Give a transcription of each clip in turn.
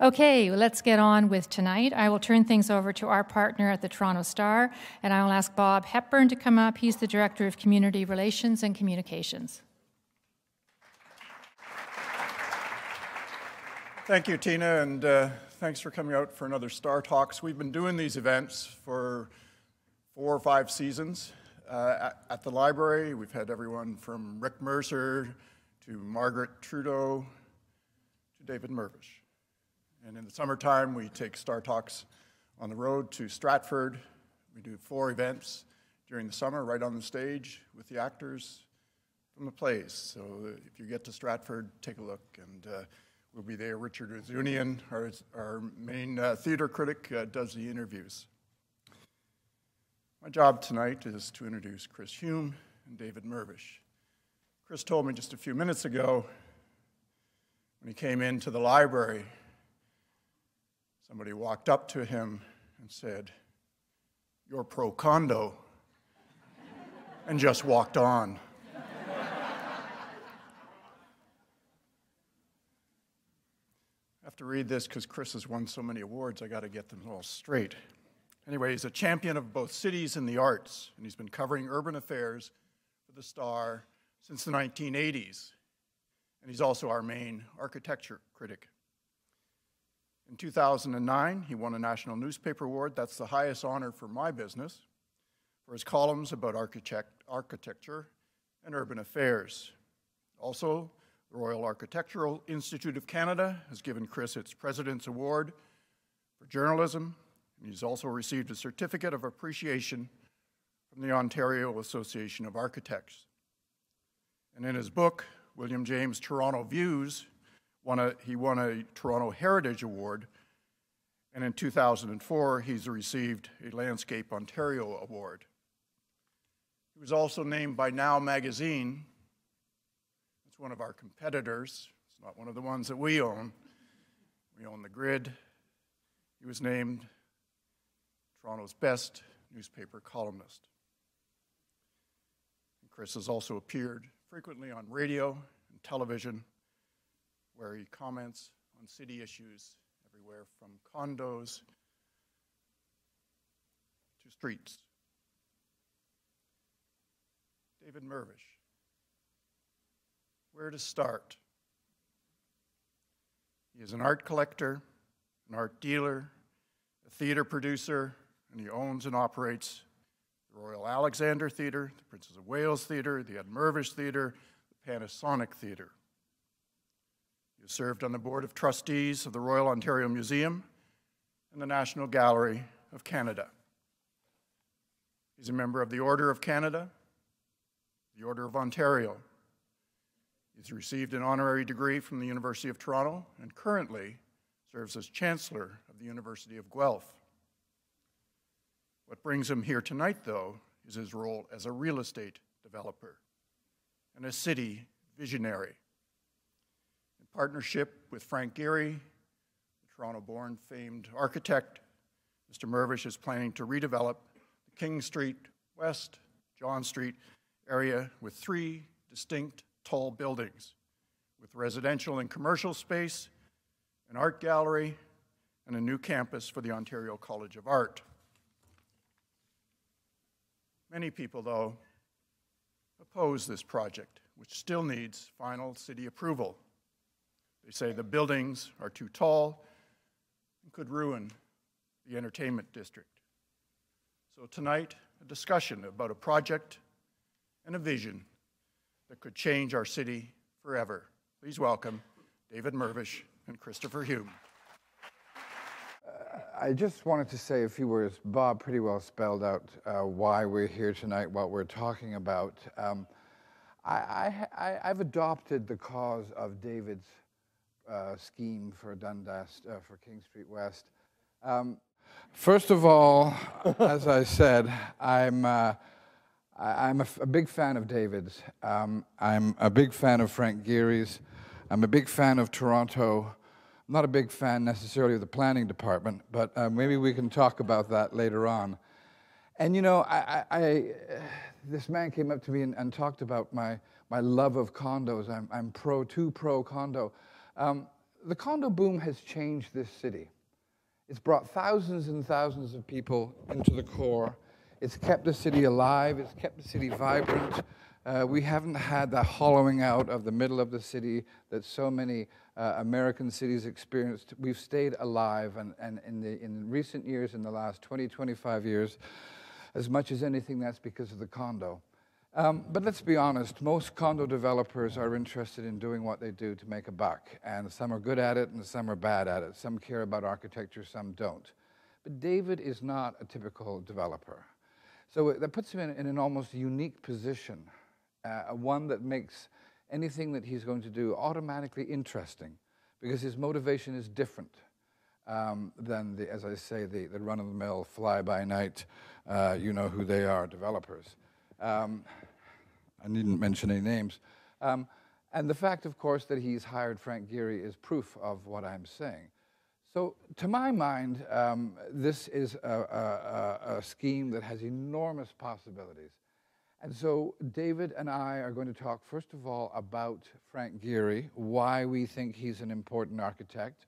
Okay, let's get on with tonight. I will turn things over to our partner at the Toronto Star, and I will ask Bob Hepburn to come up. He's the Director of Community Relations and Communications. Thank you, Tina, and thanks for coming out for another Star Talks. We've been doing these events for 4 or 5 seasons. At the library, we've had everyone from Rick Mercer to Margaret Trudeau to David Mirvish. And in the summertime, we take Star Talks on the road to Stratford. We do 4 events during the summer right on the stage with the actors from the plays. So if you get to Stratford, take a look, and we'll be there. Richard Ozunian, our main theater critic, does the interviews. My job tonight is to introduce Chris Hume and David Mirvish. Chris told me just a few minutes ago when he came into the library, somebody walked up to him and said, "You're pro-condo," and just walked on. I have to read this because Chris has won so many awards, I got to get them all straight. Anyway, he's a champion of both cities and the arts, and he's been covering urban affairs for the Star since the 1980s. And he's also our main architecture critic. In 2009, he won a National Newspaper Award. That's the highest honor for my business, for his columns about architecture and urban affairs. Also, the Royal Architectural Institute of Canada has given Chris its President's Award for Journalism. He's also received a Certificate of Appreciation from the Ontario Association of Architects. And in his book, William James Toronto Views, he won a Toronto Heritage Award, and in 2004, he's received a Landscape Ontario Award. He was also named by Now magazine. It's one of our competitors. It's not one of the ones that we own. We own The Grid. He was named Toronto's best newspaper columnist. And Chris has also appeared frequently on radio and television, where he comments on city issues everywhere from condos to streets. David Mirvish. Where to start? He is an art collector, an art dealer, a theater producer, and he owns and operates the Royal Alexander Theatre, the Princess of Wales Theatre, the Ed Mirvish Theatre, the Panasonic Theatre. He has served on the Board of Trustees of the Royal Ontario Museum and the National Gallery of Canada. He's a member of the Order of Canada, the Order of Ontario. He's received an honorary degree from the University of Toronto and currently serves as Chancellor of the University of Guelph. What brings him here tonight, though, is his role as a real estate developer and a city visionary. In partnership with Frank Gehry, the Toronto-born famed architect, Mr. Mirvish is planning to redevelop the King Street West, John Street area with 3 distinct tall buildings with residential and commercial space, an art gallery, and a new campus for the Ontario College of Art. Many people, though, oppose this project, which still needs final city approval. They say the buildings are too tall and could ruin the entertainment district. So tonight, a discussion about a project and a vision that could change our city forever. Please welcome David Mirvish and Christopher Hume. I just wanted to say a few words. Bob pretty well spelled out why we're here tonight, what we're talking about. I've adopted the cause of David's scheme for Dundas, for King Street West. First of all, as I said, I'm a big fan of David's. I'm a big fan of Frank Gehry's. I'm a big fan of Toronto. I'm not a big fan necessarily of the planning department, but maybe we can talk about that later on. And you know, this man came up to me and talked about my love of condos. I'm pro condo. the condo boom has changed this city. It's brought thousands and thousands of people into the core. It's kept the city alive. It's kept the city vibrant. We haven't had the hollowing out of the middle of the city that so many American cities experienced. We've stayed alive, and in recent years, in the last 20, 25 years, as much as anything, that's because of the condo. But let's be honest, most condo developers are interested in doing what they do to make a buck, and some are good at it and some are bad at it. Some care about architecture, some don't. But David is not a typical developer. So that puts him in an almost unique position, one that makes anything that he's going to do automatically interesting, because his motivation is different than, as I say, the run-of-the-mill, fly-by-night, you know who they are, developers. I needn't mention any names. And the fact, of course, that he's hired Frank Gehry is proof of what I'm saying. So to my mind, this is a scheme that has enormous possibilities. And so David and I are going to talk, first of all, about Frank Gehry, why we think he's an important architect,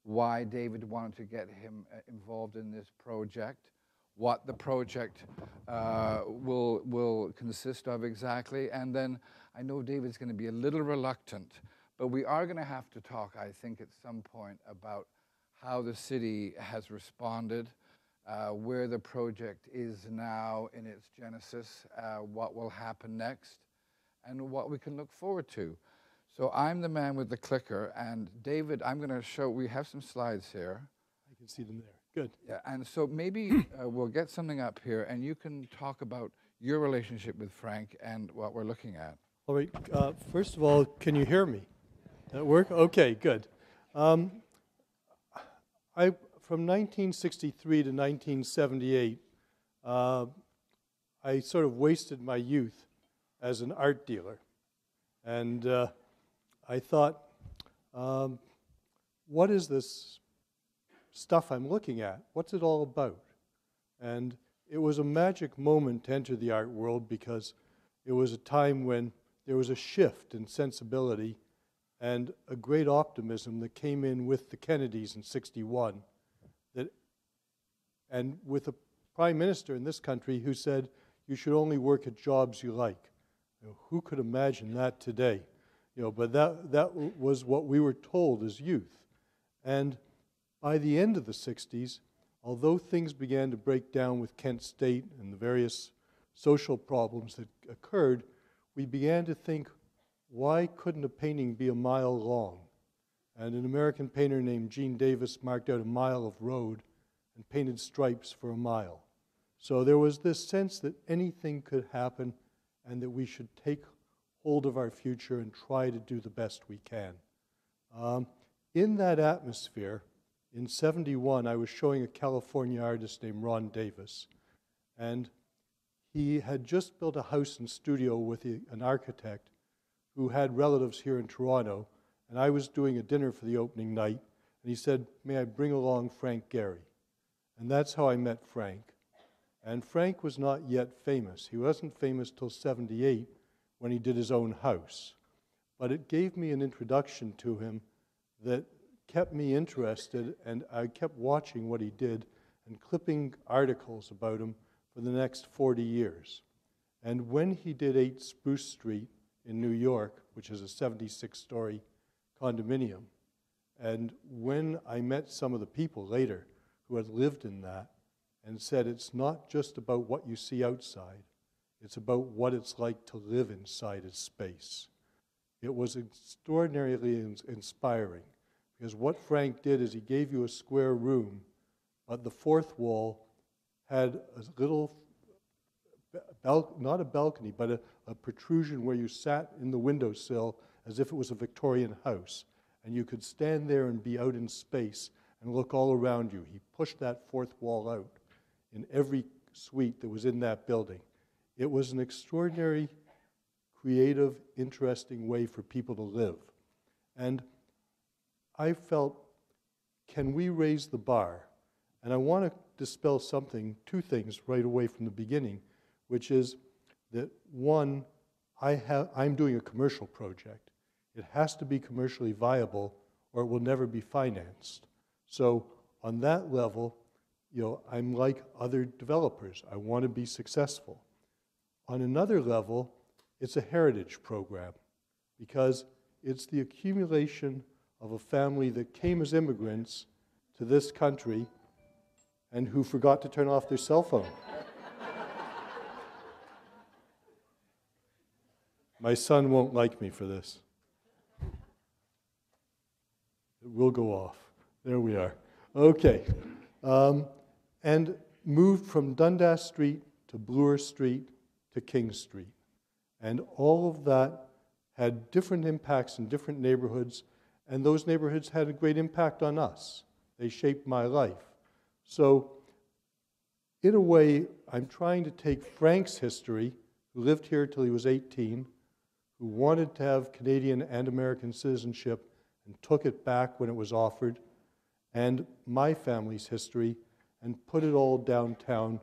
why David wanted to get him involved in this project, what the project will consist of exactly. And then I know David's going to be a little reluctant, but we are going to have to talk, I think, at some point about how the city has responded, where the project is now in its genesis, what will happen next, and what we can look forward to. So I'm the man with the clicker, and David, I'm going to show, we have some slides here. I can see them there. Good. Yeah, and so maybe we'll get something up here, and you can talk about your relationship with Frank and what we're looking at. All right. First of all, can you hear me? That work? Okay, good. From 1963 to 1978, I sort of wasted my youth as an art dealer. And I thought, what is this stuff I'm looking at? What's it all about? And it was a magic moment to enter the art world, because it was a time when there was a shift in sensibility and a great optimism that came in with the Kennedys in '61. And with a prime minister in this country who said, you should only work at jobs you like. You know, who could imagine that today? You know, but that was what we were told as youth. And by the end of the '60s, although things began to break down with Kent State and the various social problems that occurred, we began to think, why couldn't a painting be a mile long? And an American painter named Gene Davis marked out a mile of road and painted stripes for a mile. So there was this sense that anything could happen and that we should take hold of our future and try to do the best we can. In that atmosphere, in '71, I was showing a California artist named Ron Davis, and he had just built a house and studio with an architect who had relatives here in Toronto, and I was doing a dinner for the opening night, and he said, may I bring along Frank Gehry? And that's how I met Frank. And Frank was not yet famous. He wasn't famous till '78 when he did his own house. But it gave me an introduction to him that kept me interested, and I kept watching what he did and clipping articles about him for the next 40 years. And when he did 8 Spruce Street in New York, which is a 76-story condominium, and when I met some of the people later who had lived in that and said, it's not just about what you see outside, it's about what it's like to live inside a space. It was extraordinarily inspiring, because what Frank did is he gave you a square room, but the fourth wall had a little, not a balcony, but a protrusion where you sat in the windowsill as if it was a Victorian house, and you could stand there and be out in space and look all around you. He pushed that fourth wall out in every suite that was in that building. It was an extraordinary, creative, interesting way for people to live. And I felt, can we raise the bar? And I want to dispel two things right away from the beginning, which is that one, I'm doing a commercial project. It has to be commercially viable, or it will never be financed. So on that level, I'm like other developers. I want to be successful. On another level, it's a heritage program because it's the accumulation of a family that came as immigrants to this country and who forgot to turn off their cell phone. My son won't like me for this. It will go off. There we are. Okay. And moved from Dundas Street to Bloor Street to King Street. And all of that had different impacts in different neighborhoods, and those neighborhoods had a great impact on us. They shaped my life. So, in a way, I'm trying to take Frank's history, who lived here till he was 18, who wanted to have Canadian and American citizenship and took it back when it was offered, and my family's history, and put it all downtown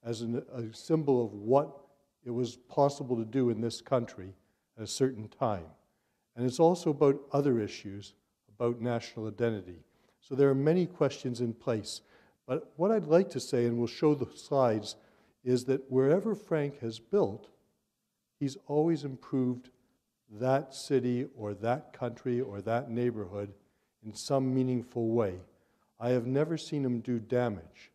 as a symbol of what it was possible to do in this country at a certain time. And it's also about other issues, about national identity. So there are many questions in place. But what I'd like to say, and we'll show the slides, is that wherever Frank has built, he's always improved that city or that country or that neighborhood in some meaningful way. I have never seen him do damage.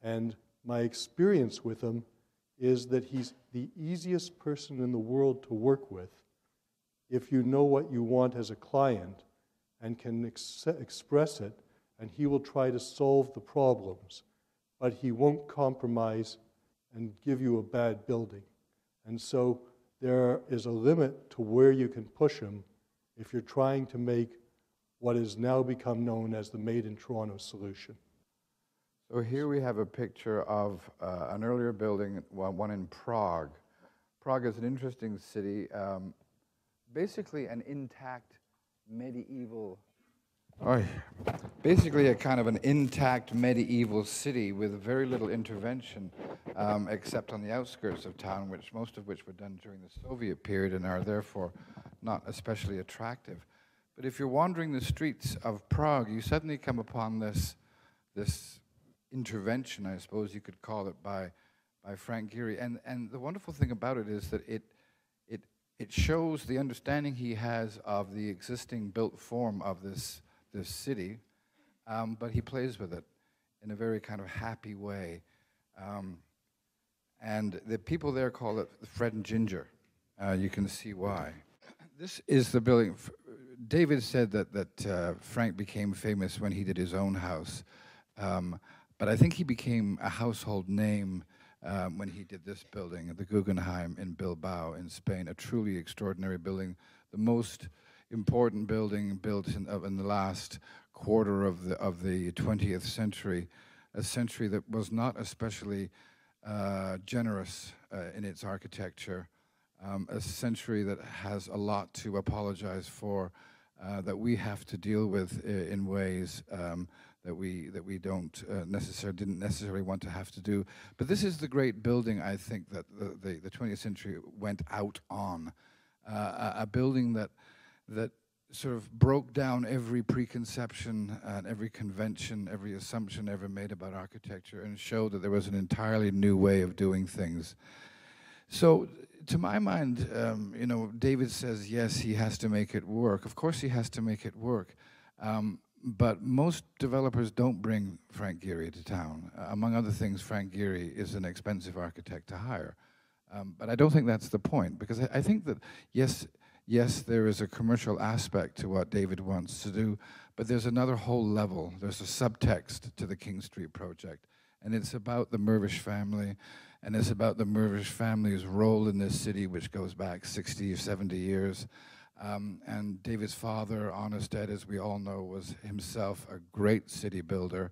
And my experience with him is that he's the easiest person in the world to work with if you know what you want as a client and can express it, and he will try to solve the problems, but he won't compromise and give you a bad building. And so there is a limit to where you can push him if you're trying to make what has now become known as the Made in Toronto solution. So here we have a picture of an earlier building, one in Prague. Prague is an interesting city, basically an intact medieval, basically a kind of an intact medieval city with very little intervention, except on the outskirts of town, most of which were done during the Soviet period and are therefore not especially attractive. But if you're wandering the streets of Prague, you suddenly come upon this intervention, I suppose you could call it, by Frank Gehry. And the wonderful thing about it is that it shows the understanding he has of the existing built form of this city, but he plays with it in a very kind of happy way. And the people there call it Fred and Ginger. You can see why. This is the building. David said that Frank became famous when he did his own house. But I think he became a household name when he did this building, the Guggenheim in Bilbao in Spain, a truly extraordinary building, the most important building built in the last quarter of the 20th century, a century that was not especially generous in its architecture, a century that has a lot to apologize for, that we have to deal with in ways that we didn't necessarily want to have to do. But this is the great building, I think, that the 20th century went out on, a building that sort of broke down every preconception and every convention, every assumption ever made about architecture, and showed that there was an entirely new way of doing things. So, to my mind, David says, yes, he has to make it work. Of course he has to make it work. But most developers don't bring Frank Gehry to town. Among other things, Frank Gehry is an expensive architect to hire. But I don't think that's the point, because I think that, yes, there is a commercial aspect to what David wants to do, but there's another whole level. There's a subtext to the King Street project, and it's about the Mirvish family, and it's about the Mirvish family's role in this city, which goes back 60 or 70 years. And David's father, Arnestead, as we all know, was himself a great city builder.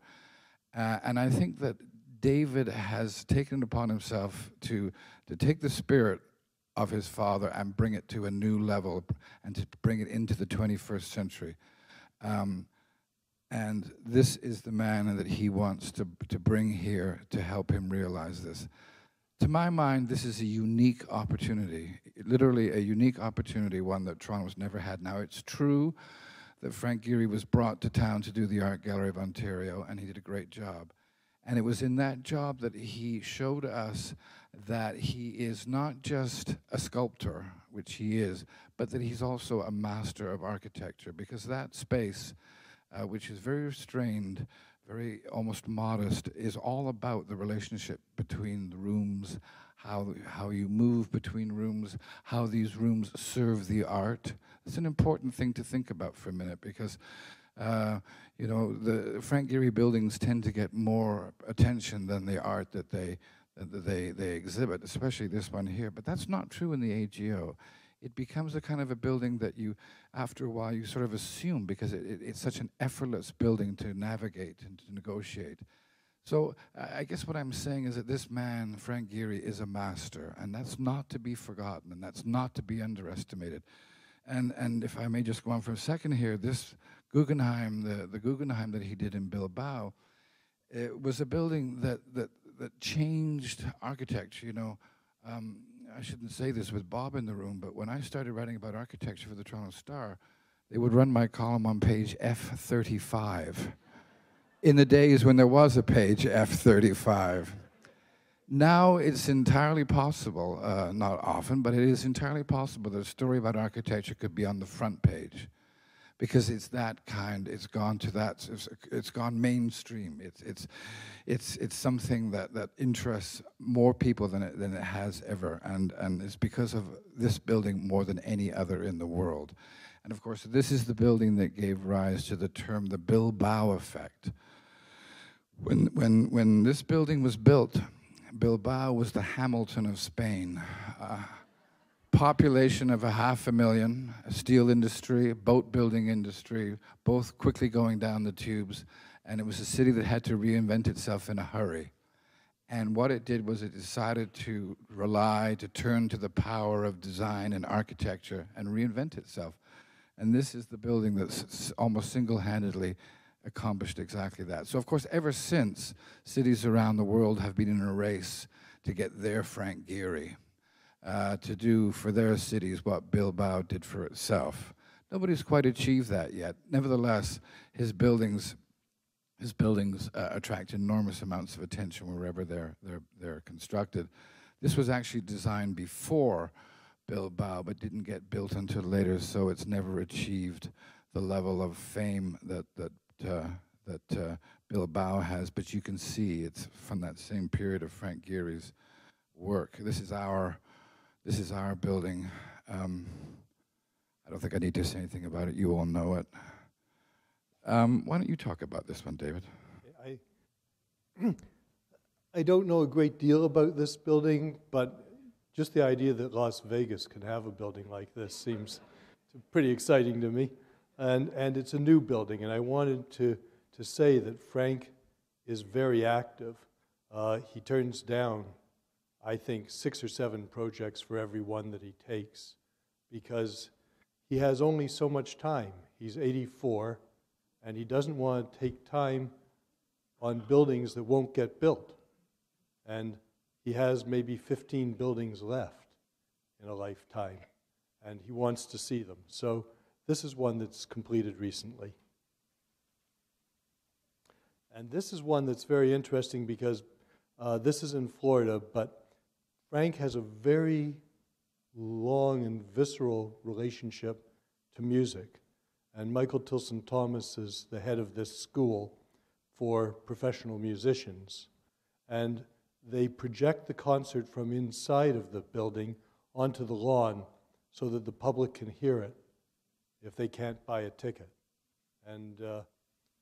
And I think that David has taken it upon himself to take the spirit of his father and bring it to a new level and to bring it into the 21st century. And this is the man that he wants to bring here to help him realize this. To my mind, this is a unique opportunity, literally a unique opportunity, one that Toronto's never had. Now, it's true that Frank Gehry was brought to town to do the Art Gallery of Ontario, and he did a great job. And it was in that job that he showed us that he is not just a sculptor, which he is, but that he's also a master of architecture, because that space, which is very restrained, very almost modest, is all about the relationship between the rooms, how you move between rooms, how these rooms serve the art. It's an important thing to think about for a minute, because you know, the Frank Gehry buildings tend to get more attention than the art that they exhibit, especially this one here. But that's not true in the AGO. It becomes a kind of a building that you, after a while, you sort of assume, because it's such an effortless building to navigate and to negotiate. So I guess what I'm saying is that this man, Frank Gehry, is a master, and that's not to be forgotten, and that's not to be underestimated. And if I may just go on for a second here, this Guggenheim, the Guggenheim that he did in Bilbao, it was a building that changed architecture. You know, I shouldn't say this with Bob in the room, but when I started writing about architecture for the Toronto Star, they would run my column on page F35. In the days when there was a page F35. Now it's entirely possible, not often, but it is entirely possible that a story about architecture could be on the front page, because it's that kind. It's gone to that. It's gone mainstream. It's something that interests more people than it has ever, and it's because of this building more than any other in the world. And of course, this is the building that gave rise to the term the Bilbao effect. When this building was built, Bilbao was the Hamilton of Spain. Population of 500,000, a steel industry, a boat building industry, both quickly going down the tubes, and it was a city that had to reinvent itself in a hurry. And what it did was it decided to turn to the power of design and architecture and reinvent itself. And this is the building that's almost single-handedly accomplished exactly that. So of course, ever since, cities around the world have been in a race to get their Frank Gehry, to do for their cities what Bilbao did for itself. Nobody's quite achieved that yet. Nevertheless, his buildings attract enormous amounts of attention wherever they're constructed. This was actually designed before Bilbao, but didn't get built until later, so it's never achieved the level of fame that Bilbao has. But you can see it's from that same period of Frank Gehry's work. This is our building. I don't think I need to say anything about it. You all know it. Why don't you talk about this one, David? I don't know a great deal about this building, but just the idea that Las Vegas can have a building like this seems pretty exciting to me. And it's a new building, and I wanted to say that Frank is very active. He turns down, I think, 6 or 7 projects for every one that he takes, because he has only so much time. He's 84, and he doesn't want to take time on buildings that won't get built. And he has maybe 15 buildings left in a lifetime, and he wants to see them. So this is one that's completed recently. And this is one that's very interesting because this is in Florida, but Frank has a very long and visceral relationship to music. And Michael Tilson Thomas is the head of this school for professional musicians. And they project the concert from inside of the building onto the lawn so that the public can hear it if they can't buy a ticket. And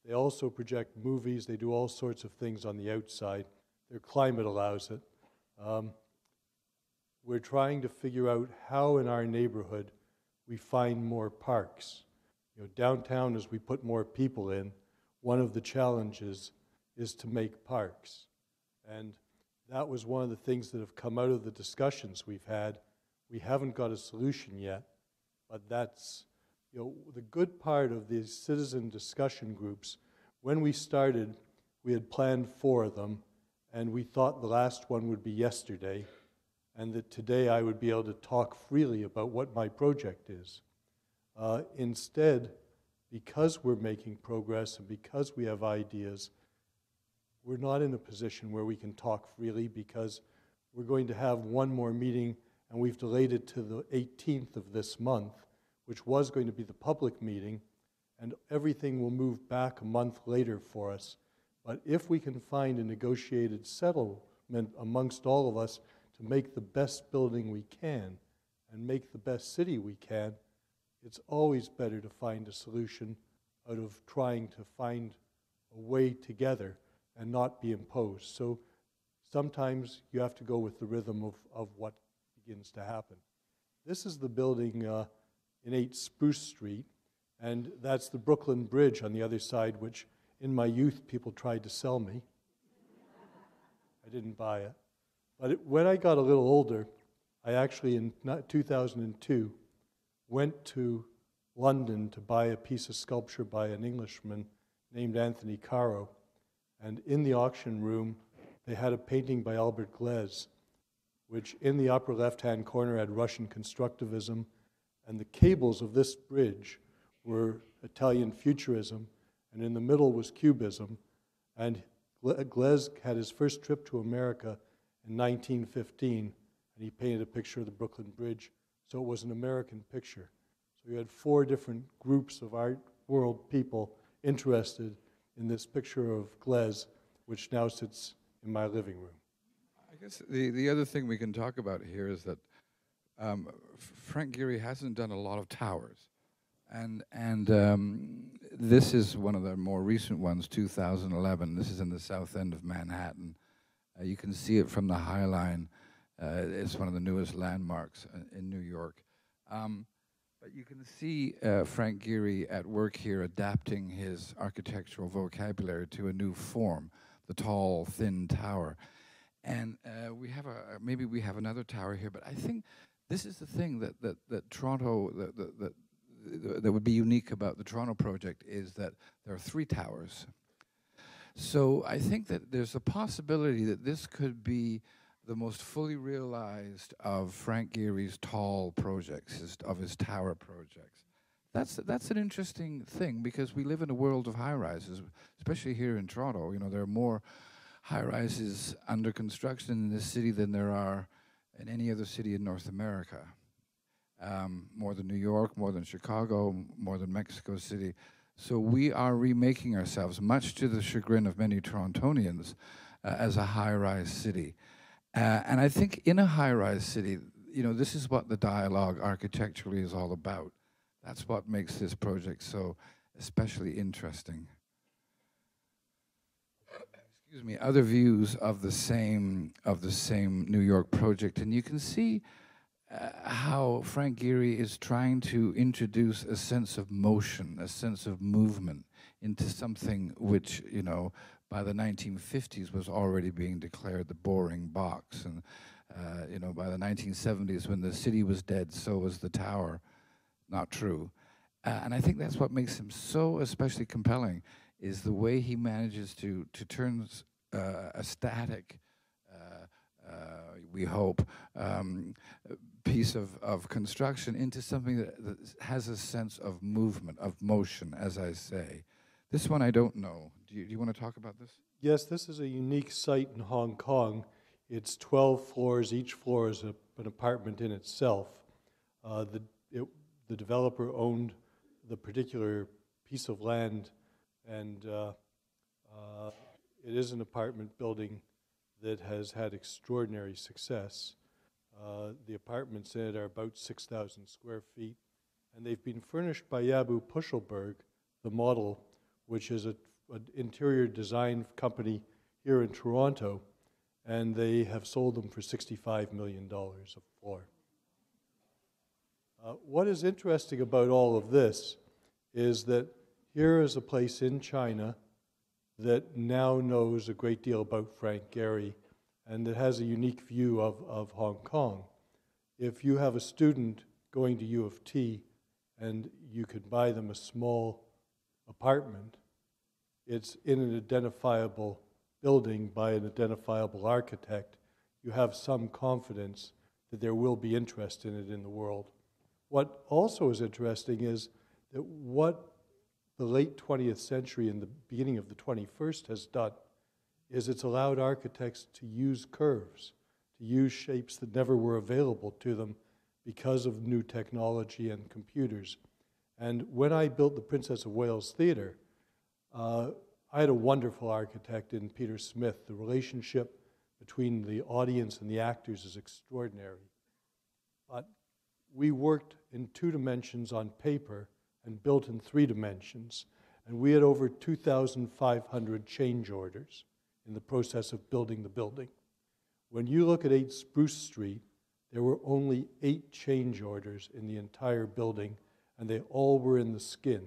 they also project movies. They do all sorts of things on the outside. Their climate allows it. We're trying to figure out how in our neighborhood we find more parks. You know, downtown, as we put more people in, one of the challenges is to make parks. And that was one of the things that have come out of the discussions we've had. We haven't got a solution yet, but that's, you know, the good part of these citizen discussion groups. When we started, we had planned 4 of them, and we thought the last one would be yesterday, and that today I would be able to talk freely about what my project is. Instead, because we're making progress and because we have ideas, we're not in a position where we can talk freely because we're going to have one more meeting, and we've delayed it to the 18th of this month, which was going to be the public meeting, and everything will move back a month later for us. But if we can find a negotiated settlement amongst all of us to make the best building we can and make the best city we can, it's always better to find a solution out of trying to find a way together and not be imposed. So sometimes you have to go with the rhythm of what begins to happen. This is the building in 8 Spruce Street, and that's the Brooklyn Bridge on the other side, which in my youth people tried to sell me. I didn't buy it. But when I got a little older, I actually, in 2002, went to London to buy a piece of sculpture by an Englishman named Anthony Caro. And in the auction room, they had a painting by Albert Gleizes, which in the upper left-hand corner had Russian constructivism, and the cables of this bridge were Italian futurism, and in the middle was Cubism. And Gleizes had his first trip to America in 1915, and he painted a picture of the Brooklyn Bridge, so it was an American picture. So you had 4 different groups of art world people interested in this picture of Gleizes, which now sits in my living room. I guess the other thing we can talk about here is that Frank Gehry hasn't done a lot of towers. And this is one of the more recent ones, 2011. This is in the south end of Manhattan. You can see it from the High Line. It's one of the newest landmarks in New York. But you can see Frank Gehry at work here adapting his architectural vocabulary to a new form, the tall, thin tower. And we have maybe we have another tower here, but I think this is the thing that Toronto, that would be unique about the Toronto project is that there are 3 towers. So I think that there's a possibility that this could be the most fully realized of Frank Gehry's tall projects, of his tower projects. That's an interesting thing because we live in a world of high-rises, especially here in Toronto. You know, there are more high-rises under construction in this city than there are in any other city in North America. More than New York, more than Chicago, more than Mexico City. So we are remaking ourselves, much to the chagrin of many Torontonians, as a high-rise city. And I think in a high-rise city, you know, this is what the dialogue architecturally is all about. That's what makes this project so especially interesting. Excuse me, other views of the same New York project, and you can see how Frank Gehry is trying to introduce a sense of motion, a sense of movement into something which, you know, by the 1950s was already being declared the boring box. And, you know, by the 1970s, when the city was dead, so was the tower. Not true. And I think that's what makes him so especially compelling, is the way he manages to turn a static, we hope, piece of construction into something that has a sense of movement, of motion, as I say. This one I don't know. Do you want to talk about this? Yes, this is a unique site in Hong Kong. It's 12 floors. Each floor is an apartment in itself. The developer owned the particular piece of land, and it is an apartment building that has had extraordinary success. The apartments in it are about 6,000 square feet, and they've been furnished by Yabu Puschelberg, the model, which is an interior design company here in Toronto, and they have sold them for $65 million a floor. What is interesting about all of this is that here is a place in China that now knows a great deal about Frank Gehry, and it has a unique view of Hong Kong. If you have a student going to U of T and you could buy them a small apartment, it's in an identifiable building by an identifiable architect, you have some confidence that there will be interest in it in the world. What also is interesting is that what the late 20th century and the beginning of the 21st has done is it's allowed architects to use curves, to use shapes that never were available to them because of new technology and computers. And when I built the Princess of Wales Theatre, I had a wonderful architect in Peter Smith. The relationship between the audience and the actors is extraordinary. But we worked in 2 dimensions on paper and built in 3 dimensions. And we had over 2,500 change orders in the process of building the building. When you look at 8 Spruce Street, there were only 8 change orders in the entire building, and they all were in the skin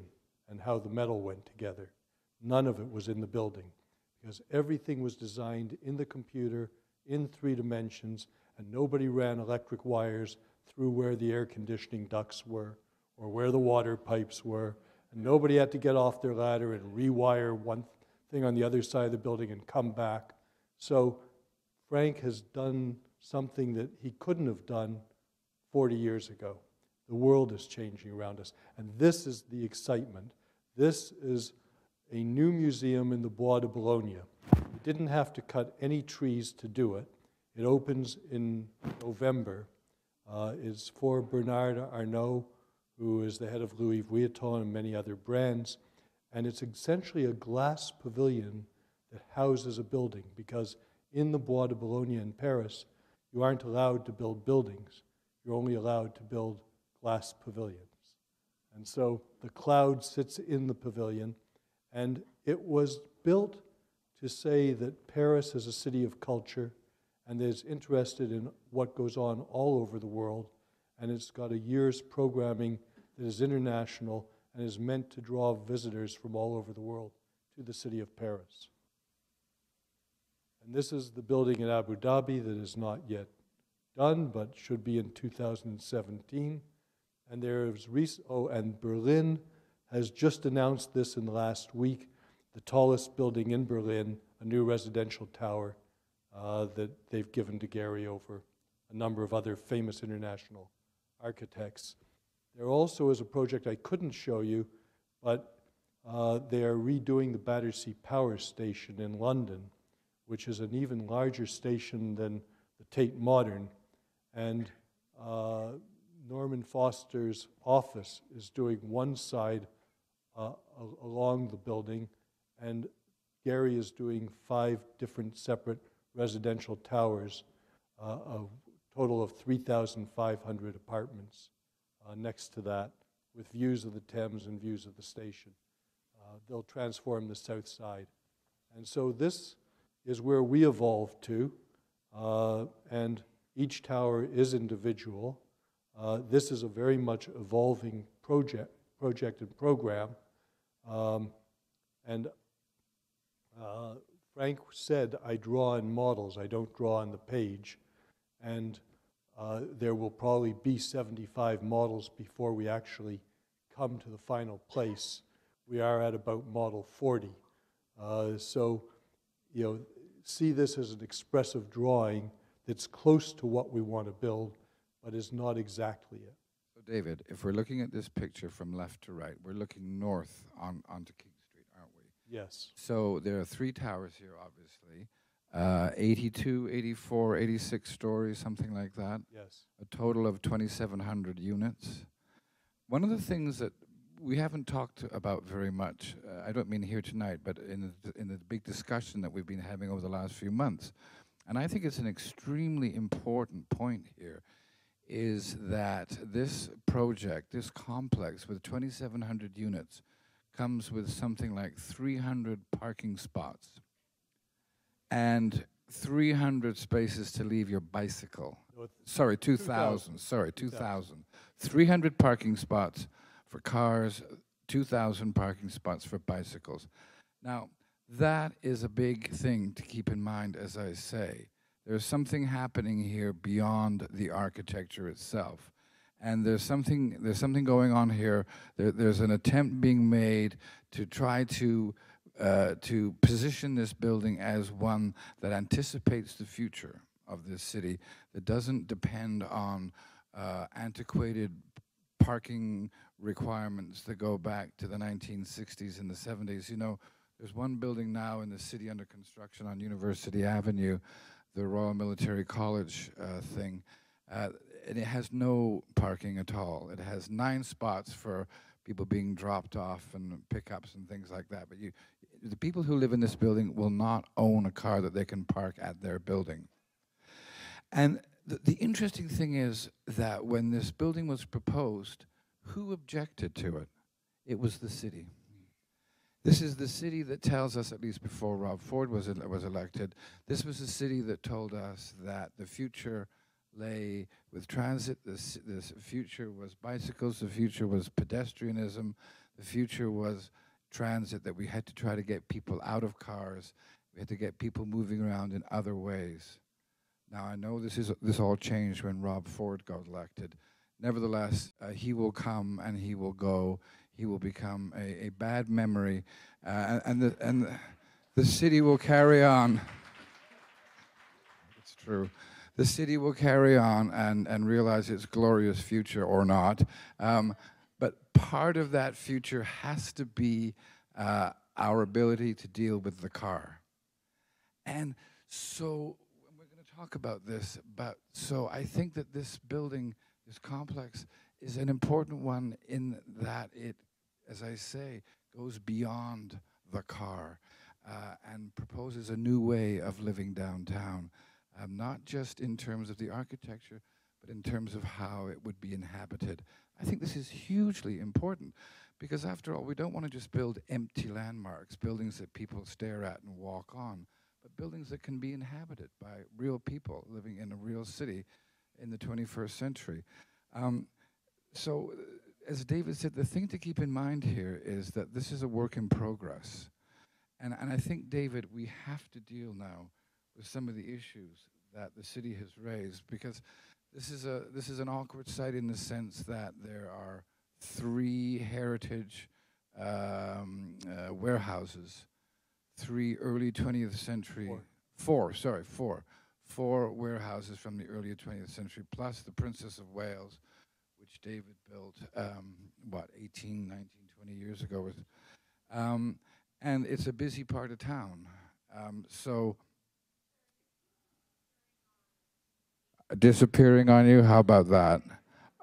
and how the metal went together. None of it was in the building, because everything was designed in the computer in 3 dimensions, and nobody ran electric wires through where the air conditioning ducts were or where the water pipes were, and nobody had to get off their ladder and rewire one thing on the other side of the building and come back. So Frank has done something that he couldn't have done 40 years ago. The world is changing around us, and this is the excitement. This is a new museum in the Bois de Boulogne. We didn't have to cut any trees to do it. It opens in November. It's for Bernard Arnault, who is the head of Louis Vuitton and many other brands. And it's essentially a glass pavilion that houses a building, because in the Bois de Boulogne in Paris, you aren't allowed to build buildings. You're only allowed to build glass pavilions. And so the cloud sits in the pavilion, and it was built to say that Paris is a city of culture and is interested in what goes on all over the world, and it's got a year's programming that is international and is meant to draw visitors from all over the world to the city of Paris. And this is the building in Abu Dhabi that is not yet done, but should be in 2017. And and Berlin has just announced this in the last week, the tallest building in Berlin, a new residential tower that they've given to Gehry over a number of other famous international architects. There also is a project I couldn't show you, but they are redoing the Battersea Power Station in London, which is an even larger station than the Tate Modern. And Norman Foster's office is doing one side along the building, and Gehry is doing 5 different separate residential towers, a total of 3,500 apartments next to that, with views of the Thames and views of the station. They'll transform the south side. And so this is where we evolved to, and each tower is individual. This is a very much evolving project and program. Frank said, I draw in models, I don't draw on the page. And there will probably be 75 models before we actually come to the final place. We are at about model 40. So, see this as an expressive drawing that's close to what we want to build, but is not exactly it. So David, if we're looking at this picture from left to right, we're looking north onto King Street, aren't we? Yes. So there are 3 towers here, obviously. 82, 84, 86 stories, something like that. Yes. A total of 2,700 units. One of the things that we haven't talked about very much, I don't mean here tonight, but in the big discussion that we've been having over the last few months, and I think it's an extremely important point here, is that this project, this complex with 2,700 units, comes with something like 300 parking spots and 300 spaces to leave your bicycle. Sorry, 2,000. Sorry, 2,000. 300 parking spots for cars, 2,000 parking spots for bicycles. Now, that is a big thing to keep in mind, as I say. There's something happening here beyond the architecture itself. And there's something going on here. There's an attempt being made to try to position this building as one that anticipates the future of this city, that doesn't depend on antiquated parking requirements that go back to the 1960s and the 70s. You know, there's one building now in the city under construction on University Avenue, the Royal Military College thing, and it has no parking at all. It has 9 spots for people being dropped off and pickups and things like that. But the people who live in this building will not own a car that they can park at their building. And the interesting thing is that when this building was proposed, who objected to it? It was the city. This is the city that tells us, at least before Rob Ford was elected, this was the city that told us that the future lay with transit, this future was bicycles, the future was pedestrianism, the future was transit, that we had to try to get people out of cars, we had to get people moving around in other ways. Now I know this all changed when Rob Ford got elected. Nevertheless, he will come and he will go. He will become a bad memory, and the city will carry on. It's true. The city will carry on and realize its glorious future or not. But part of that future has to be our ability to deal with the car. And so we're going to talk about this, but so I think that this building, this complex, is an important one in that it, as I say, goes beyond the car and proposes a new way of living downtown. Not just in terms of the architecture, but in terms of how it would be inhabited. I think this is hugely important because, after all, we don't want to just build empty landmarks, buildings that people stare at and walk on, but buildings that can be inhabited by real people living in a real city in the 21st century. So, as David said, the thing to keep in mind here is that this is a work in progress. And I think, David, we have to deal now with some of the issues that the city has raised, because this is an awkward site in the sense that there are 3 heritage warehouses, 3 early 20th century, 4 warehouses from the early 20th century, plus the Princess of Wales, which David built, 18, 19, 20 years ago. And it's a busy part of town. So disappearing on you? How about that?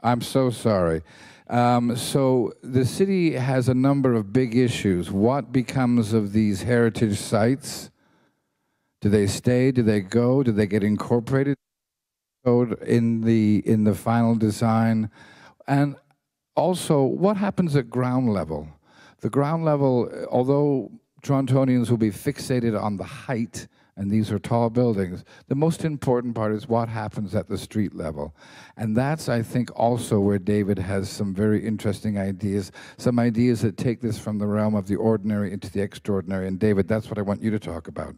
I'm so sorry. So the city has a number of big issues. What becomes of these heritage sites? Do they stay? Do they go? Do they get incorporated in the final design? And also, what happens at ground level? The ground level, although Torontonians will be fixated on the height, and these are tall buildings, the most important part is what happens at the street level. And that's, I think, also where David has some very interesting ideas, some ideas that take this from the realm of the ordinary into the extraordinary. And David, that's what I want you to talk about.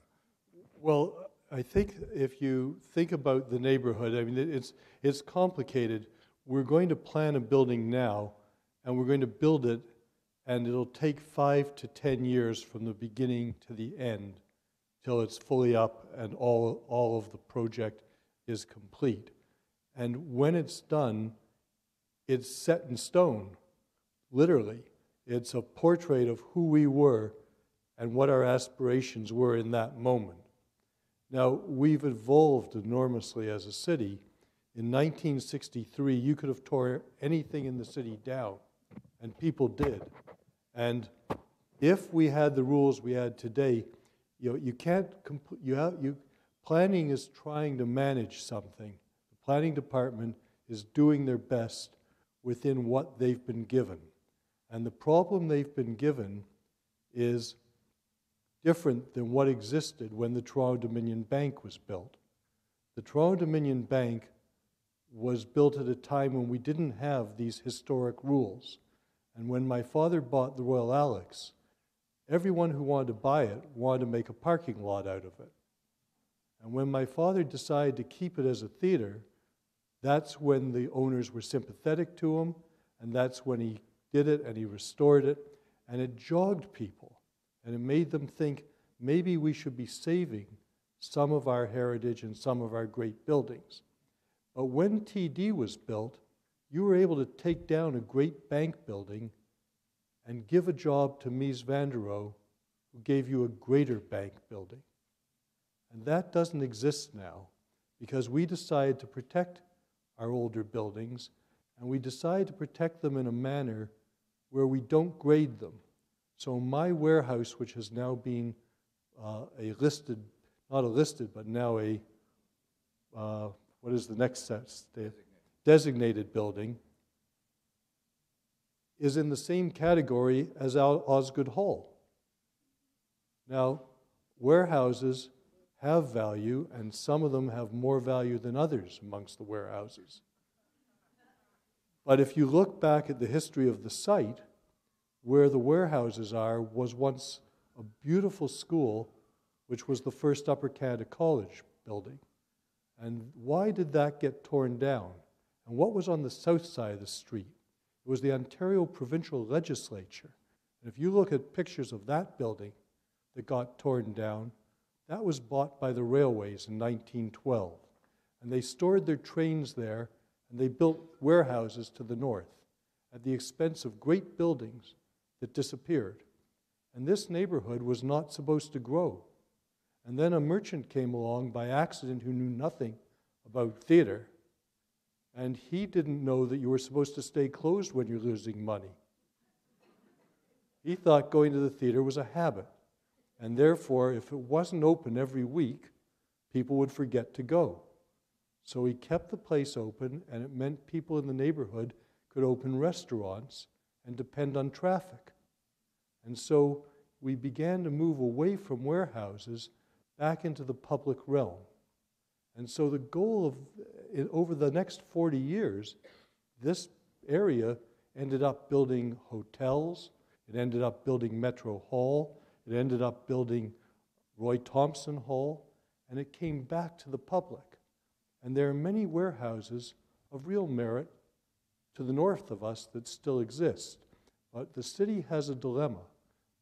Well, I think if you think about the neighborhood, I mean, it's complicated. We're going to plan a building now, and we're going to build it, and it'll take 5 to 10 years from the beginning to the end till it's fully up and all of the project is complete. And when it's done, it's set in stone, literally. It's a portrait of who we were and what our aspirations were in that moment. Now, we've evolved enormously as a city. In 1963, you could have tore anything in the city down, and people did. And if we had the rules we had today, you can't. Planning is trying to manage something. The planning department is doing their best within what they've been given, and the problem they've been given is different than what existed when the Toronto-Dominion Bank was built. The Toronto-Dominion Bank was built at a time when we didn't have these historic rules. And when my father bought the Royal Alex, everyone who wanted to buy it wanted to make a parking lot out of it. And when my father decided to keep it as a theater, that's when the owners were sympathetic to him, and that's when he did it and he restored it, and it jogged people. And it made them think, maybe we should be saving some of our heritage and some of our great buildings. But when TD was built, you were able to take down a great bank building and give a job to Mies van der Rohe, who gave you a greater bank building. And that doesn't exist now because we decided to protect our older buildings, and we decided to protect them in a manner where we don't grade them. So my warehouse, which has now been a listed, not a listed, but now a, what is the next set? Designated building, is in the same category as Osgood Hall. Now, warehouses have value, and some of them have more value than others amongst the warehouses. But if you look back at the history of the site, where the warehouses are was once a beautiful school, which was the first Upper Canada College building. And why did that get torn down? And what was on the south side of the street? It was the Ontario Provincial Legislature. And if you look at pictures of that building that got torn down, that was bought by the railways in 1912. And they stored their trains there, and they built warehouses to the north at the expense of great buildings that disappeared. And this neighborhood was not supposed to grow. And then a merchant came along by accident who knew nothing about theater, and he didn't know that you were supposed to stay closed when you're losing money. He thought going to the theater was a habit, and therefore, if it wasn't open every week, people would forget to go. So he kept the place open, and it meant people in the neighborhood could open restaurants and depend on traffic. And so we began to move away from warehouses back into the public realm. And so the goal of, over the next 40 years, this area ended up building hotels, it ended up building Metro Hall, it ended up building Roy Thompson Hall, and it came back to the public. And there are many warehouses of real merit to the north of us that still exist. But the city has a dilemma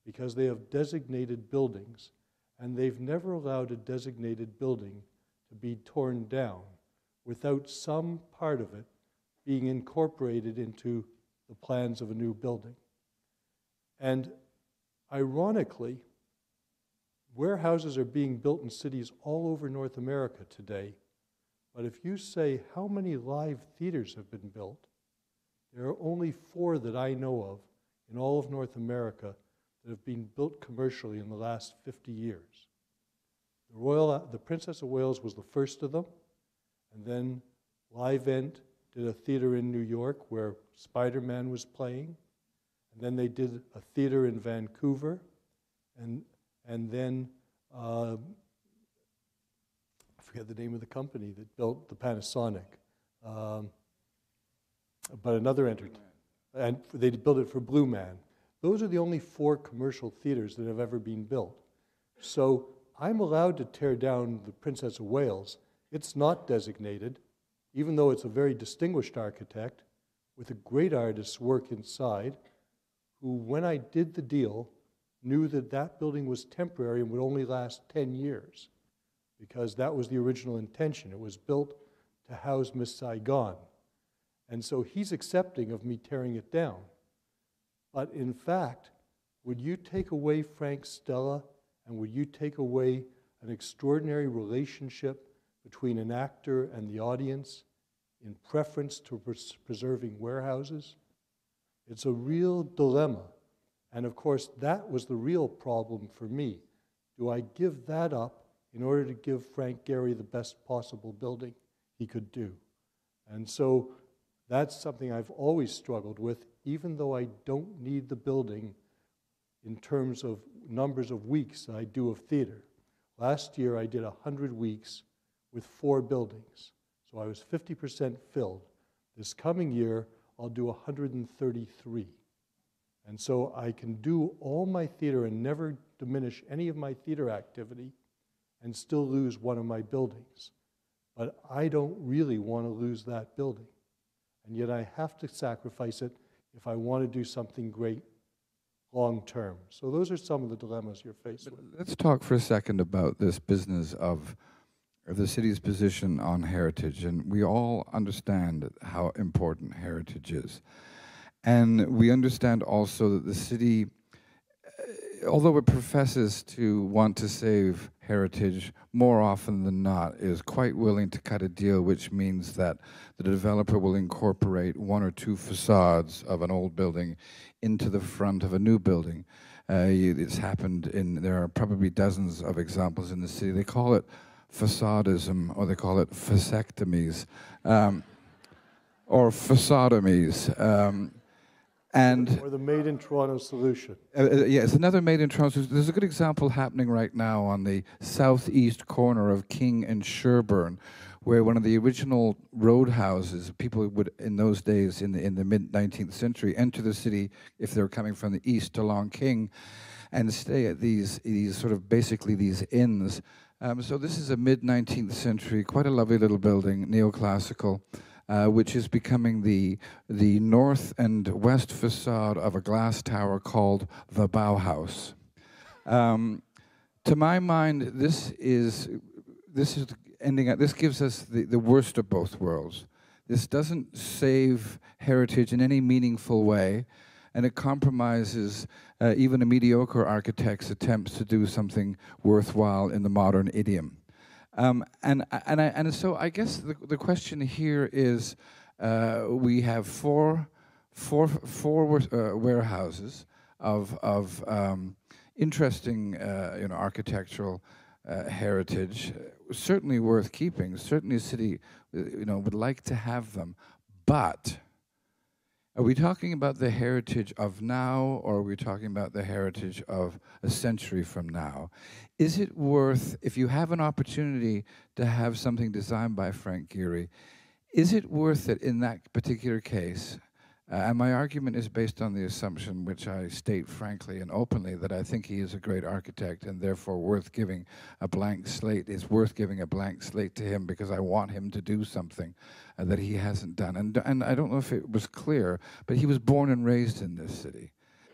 because they have designated buildings, and they've never allowed a designated building to be torn down without some part of it being incorporated into the plans of a new building. And ironically, warehouses are being built in cities all over North America today. But if you say how many live theaters have been built, there are only 4 that I know of in all of North America that have been built commercially in the last 50 years. The Princess of Wales was the first of them, and then Live Ent did a theater in New York where Spider-Man was playing, and then they did a theater in Vancouver, and then I forget the name of the company that built the Panasonic, but another entertainment, and they built it for Blue Man. Those are the only 4 commercial theaters that have ever been built. So I'm allowed to tear down the Princess of Wales. It's not designated, even though it's a very distinguished architect with a great artist's work inside, who, when I did the deal, knew that that building was temporary and would only last 10 years, because that was the original intention. It was built to house Miss Saigon. And so he's accepting of me tearing it down. But in fact, would you take away Frank's Stella, and would you take away an extraordinary relationship between an actor and the audience in preference to preserving warehouses? It's a real dilemma. And of course, that was the real problem for me. Do I give that up in order to give Frank Gehry the best possible building he could do? And so that's something I've always struggled with, even though I don't need the building in terms of numbers of weeks I do of theater. Last year I did 100 weeks with 4 buildings, so I was 50% filled. This coming year I'll do 133. And so I can do all my theater and never diminish any of my theater activity and still lose one of my buildings. But I don't really want to lose that building. And yet I have to sacrifice it if I want to do something great long term. So those are some of the dilemmas you're faced with. Let's talk for a second about this business of the city's position on heritage, and we all understand how important heritage is. And we understand also that the city, although it professes to want to save heritage, more often than not is quite willing to cut a deal, which means that the developer will incorporate one or two facades of an old building into the front of a new building. It's happened there are probably dozens of examples in the city. They call it facadism, or they call it facectomies, or facadomies. Or the Made in Toronto solution. Yeah, it's another Made in Toronto. There's a good example happening right now on the southeast corner of King and Sherbourne, where one of the original roadhouses, people would, in those days, in the mid-19th century, enter the city if they were coming from the east along King, and stay at these sort of basically these inns. So this is a mid-19th century, quite a lovely little building, neoclassical, which is becoming the north and west facade of a glass tower called the Bauhaus. To my mind, this gives us the worst of both worlds. This doesn't save heritage in any meaningful way, and it compromises even a mediocre architect's attempts to do something worthwhile in the modern idiom. And so I guess the question here is, we have four warehouses of interesting architectural heritage, certainly worth keeping. Certainly, the city would like to have them, but are we talking about the heritage of now, or are we talking about the heritage of a century from now? Is it worth, if you have an opportunity to have something designed by Frank Gehry, is it worth it in that particular case? And my argument is based on the assumption, which I state frankly and openly, that I think he is a great architect and therefore worth giving a blank slate. It's worth giving a blank slate to him because I want him to do something that he hasn't done. And I don't know if it was clear, but he was born and raised in this city.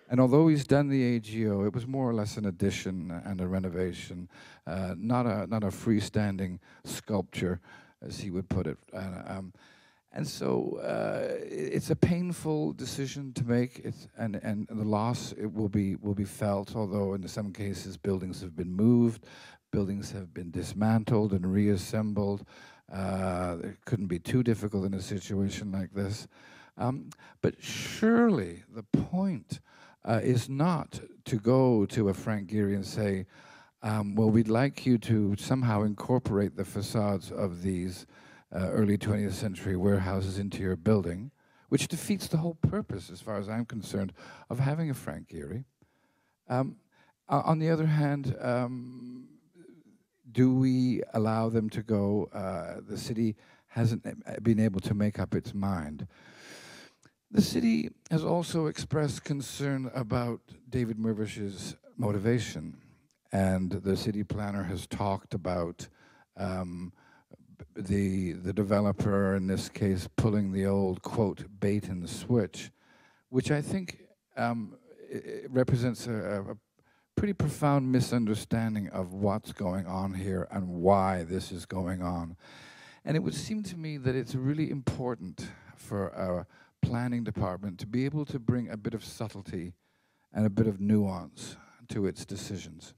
And although he's done the AGO, it was more or less an addition and a renovation, not a freestanding sculpture, as he would put it. And so it's a painful decision to make, and the loss will be felt. Although in some cases buildings have been moved, buildings have been dismantled and reassembled. It couldn't be too difficult in a situation like this. But surely the point is not to go to a Frank Gehry and say, well, we'd like you to somehow incorporate the facades of these early 20th century warehouses into your building, which defeats the whole purpose, as far as I'm concerned, of having a Frank Gehry. On the other hand, do we allow them to go? The city hasn't been able to make up its mind. The city has also expressed concern about David Mirvish's motivation, and the city planner has talked about the developer, in this case, pulling the old, quote, bait and switch, which I think it represents a pretty profound misunderstanding of what's going on here and why this is going on. And it would seem to me that it's really important for our planning department to be able to bring a bit of subtlety and a bit of nuance to its decisions.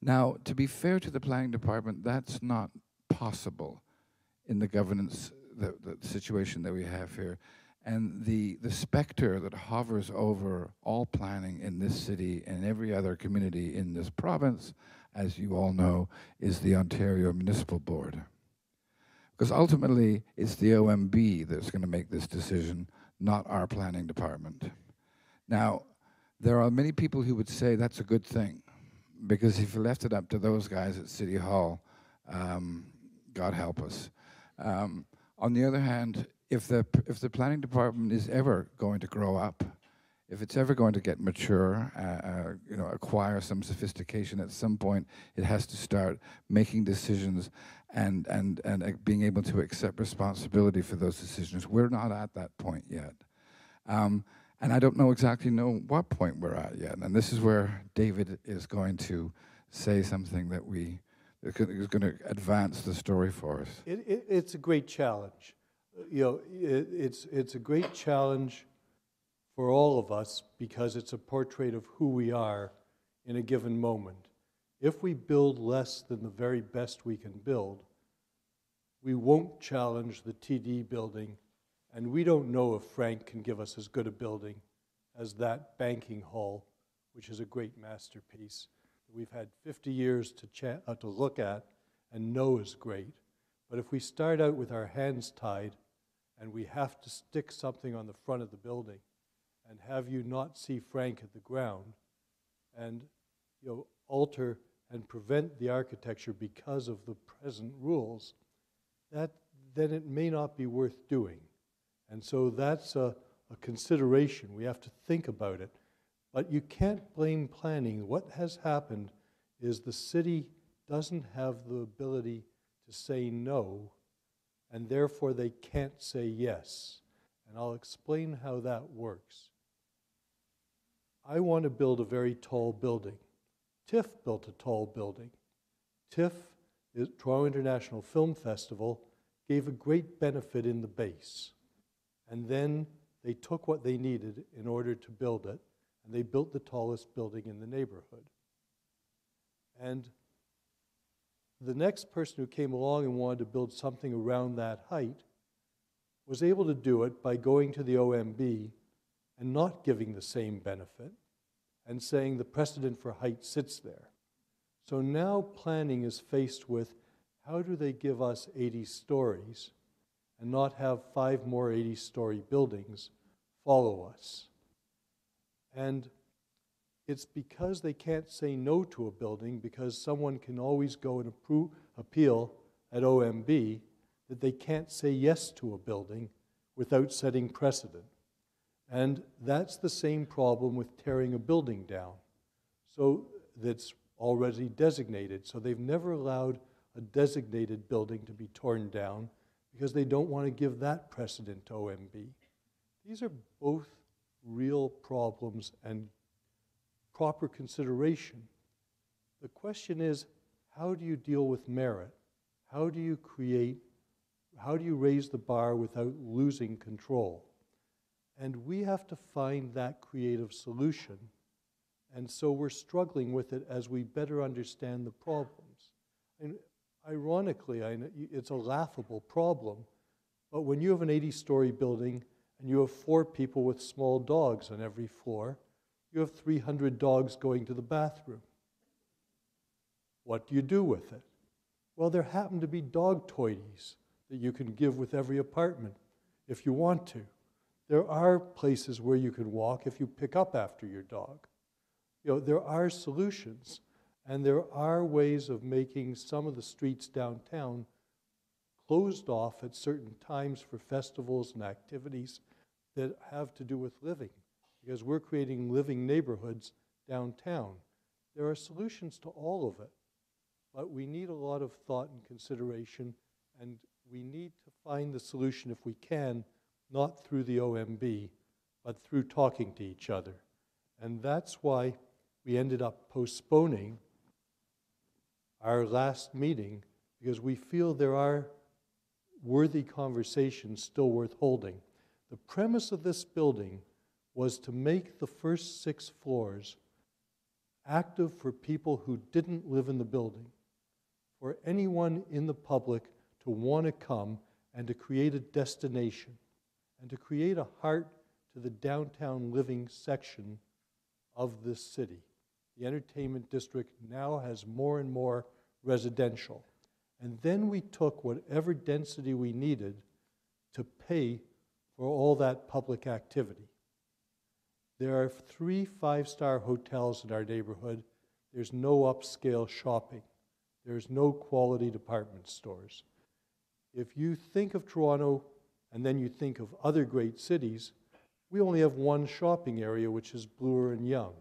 Now, to be fair to the planning department, that's not possible in the governance, the situation that we have here. And the specter that hovers over all planning in this city and every other community in this province, as you all know, is the Ontario Municipal Board. Because ultimately, it's the OMB that's going to make this decision, not our planning department. Now, there are many people who would say that's a good thing, because if you left it up to those guys at City Hall, God help us. On the other hand, if the planning department is ever going to grow up, if it's ever going to get mature, acquire some sophistication, at some point it has to start making decisions and being able to accept responsibility for those decisions. We're not at that point yet. And I don't exactly know what point we're at yet. And this is where David is going to say something that we is going to advance the story for us? It's a great challenge. It's a great challenge for all of us because it's a portrait of who we are in a given moment. If we build less than the very best we can build, we won't challenge the TD building, and we don't know if Frank can give us as good a building as that banking hall, which is a great masterpiece that we've had 50 years to look at and know is great. But if we start out with our hands tied and we have to stick something on the front of the building and have you not see Frank at the ground and alter and prevent the architecture because of the present rules, then it may not be worth doing. And so that's a consideration. We have to think about it. But you can't blame planning. What has happened is the city doesn't have the ability to say no, and therefore they can't say yes. And I'll explain how that works. I want to build a very tall building. TIFF built a tall building. TIFF, Toronto International Film Festival, gave a great benefit in the base. And then they took what they needed in order to build it, and they built the tallest building in the neighborhood. And the next person who came along and wanted to build something around that height was able to do it by going to the OMB and not giving the same benefit and saying the precedent for height sits there. So now planning is faced with how do they give us 80 stories and not have 5 more 80-story buildings follow us? And it's because they can't say no to a building because someone can always go and appeal at OMB that they can't say yes to a building without setting precedent. And that's the same problem with tearing a building down. So that's already designated. So they've never allowed a designated building to be torn down because they don't want to give that precedent to OMB. These are both real problems and proper consideration. The question is, how do you deal with merit? How do you raise the bar without losing control? And we have to find that creative solution. And so we're struggling with it as we better understand the problems. And ironically, it's a laughable problem, but when you have an 80-story building and you have 4 people with small dogs on every floor, you have 300 dogs going to the bathroom. What do you do with it? Well, there happen to be dog toities that you can give with every apartment if you want to. There are places where you can walk if you pick up after your dog. There are solutions, and there are ways of making some of the streets downtown closed off at certain times for festivals and activities that have to do with living, because we're creating living neighborhoods downtown. There are solutions to all of it, but we need a lot of thought and consideration, and we need to find the solution if we can, not through the OMB, but through talking to each other. And that's why we ended up postponing our last meeting, because we feel there are worthy conversations still worth holding. The premise of this building was to make the first 6 floors active for people who didn't live in the building, for anyone in the public to want to come and to create a destination and to create a heart to the downtown living section of this city. The entertainment district now has more and more residential. And then we took whatever density we needed to pay for all that public activity. There are 3 5-star hotels in our neighborhood. There's no upscale shopping. There's no quality department stores. If you think of Toronto and then you think of other great cities, we only have one shopping area, which is Bloor and Yonge.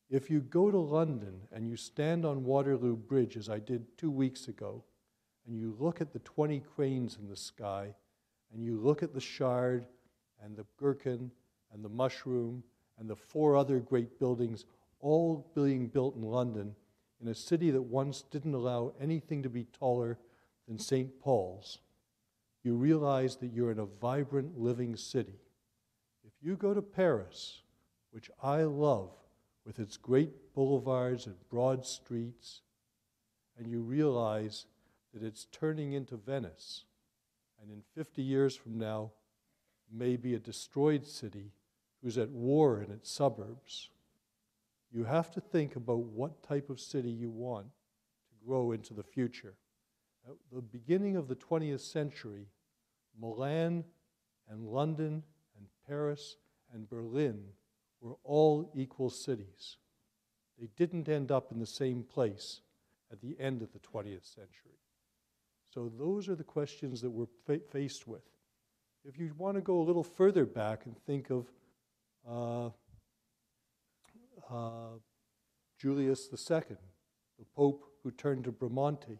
If you go to London and you stand on Waterloo Bridge, as I did 2 weeks ago, and you look at the 20 cranes in the sky, and you look at the Shard and the Gherkin and the Mushroom and the 4 other great buildings, all being built in London, in a city that once didn't allow anything to be taller than St. Paul's, you realize that you're in a vibrant, living city. If you go to Paris, which I love, with its great boulevards and broad streets, and you realize that it's turning into Venice, and in 50 years from now, may be a destroyed city who's at war in its suburbs, you have to think about what type of city you want to grow into the future. At the beginning of the 20th century, Milan and London and Paris and Berlin were all equal cities. They didn't end up in the same place at the end of the 20th century. So those are the questions that we're faced with. If you want to go a little further back and think of Julius II, the Pope who turned to Bramante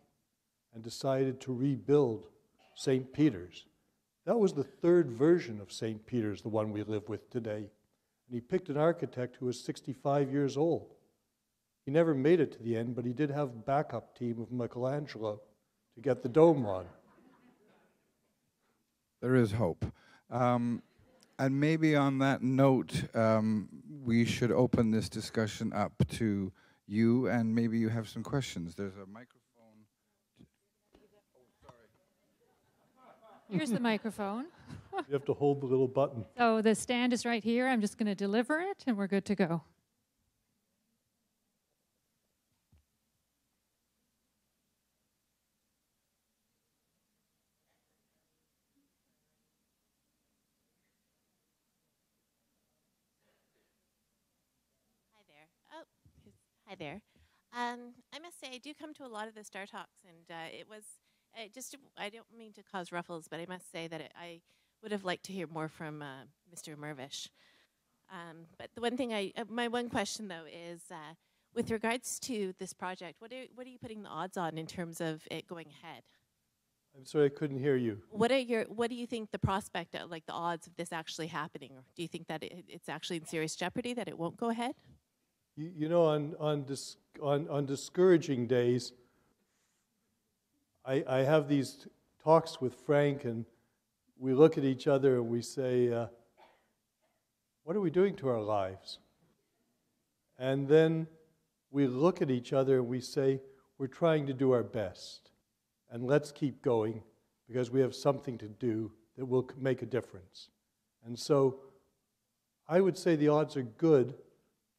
and decided to rebuild St. Peter's. That was the third version of St. Peter's, the one we live with today. And he picked an architect who was 65 years old. He never made it to the end, but he did have a backup team of Michelangelo to get the dome on. There is hope. And maybe on that note, we should open this discussion up to you, and maybe you have some questions. There's a microphone. Here's the microphone. You have to hold the little button. So the stand is right here. I'm just going to deliver it, and we're good to go. Hi there. I must say, I do come to a lot of the Star Talks, and it was I don't mean to cause ruffles, but I must say that I would have liked to hear more from Mr. Mirvish. But the one thing my one question though is, with regards to this project, what are you putting the odds on in terms of it going ahead? I'm sorry, I couldn't hear you. What do you think the prospect, like the odds of this actually happening? Or do you think that it's actually in serious jeopardy that it won't go ahead? You know, on discouraging days, I have these talks with Frank, and we look at each other and we say, what are we doing to our lives? And then we look at each other and we say, we're trying to do our best. And let's keep going, because we have something to do that will make a difference. And so I would say the odds are good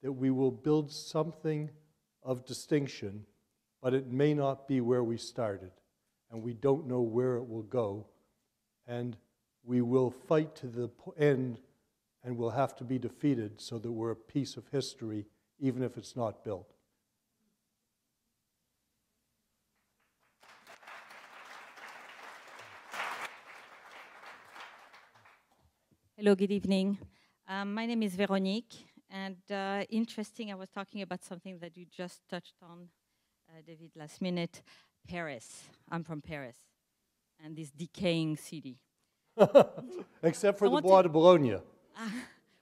that we will build something of distinction, but it may not be where we started. And we don't know where it will go. And we will fight to the end, and we'll have to be defeated so that we're a piece of history, even if it's not built. Hello, good evening. My name is Veronique, and interesting, I was talking about something that you just touched on, David, last minute, Paris. I'm from Paris, and this decaying city. Except for the Bois de Boulogne.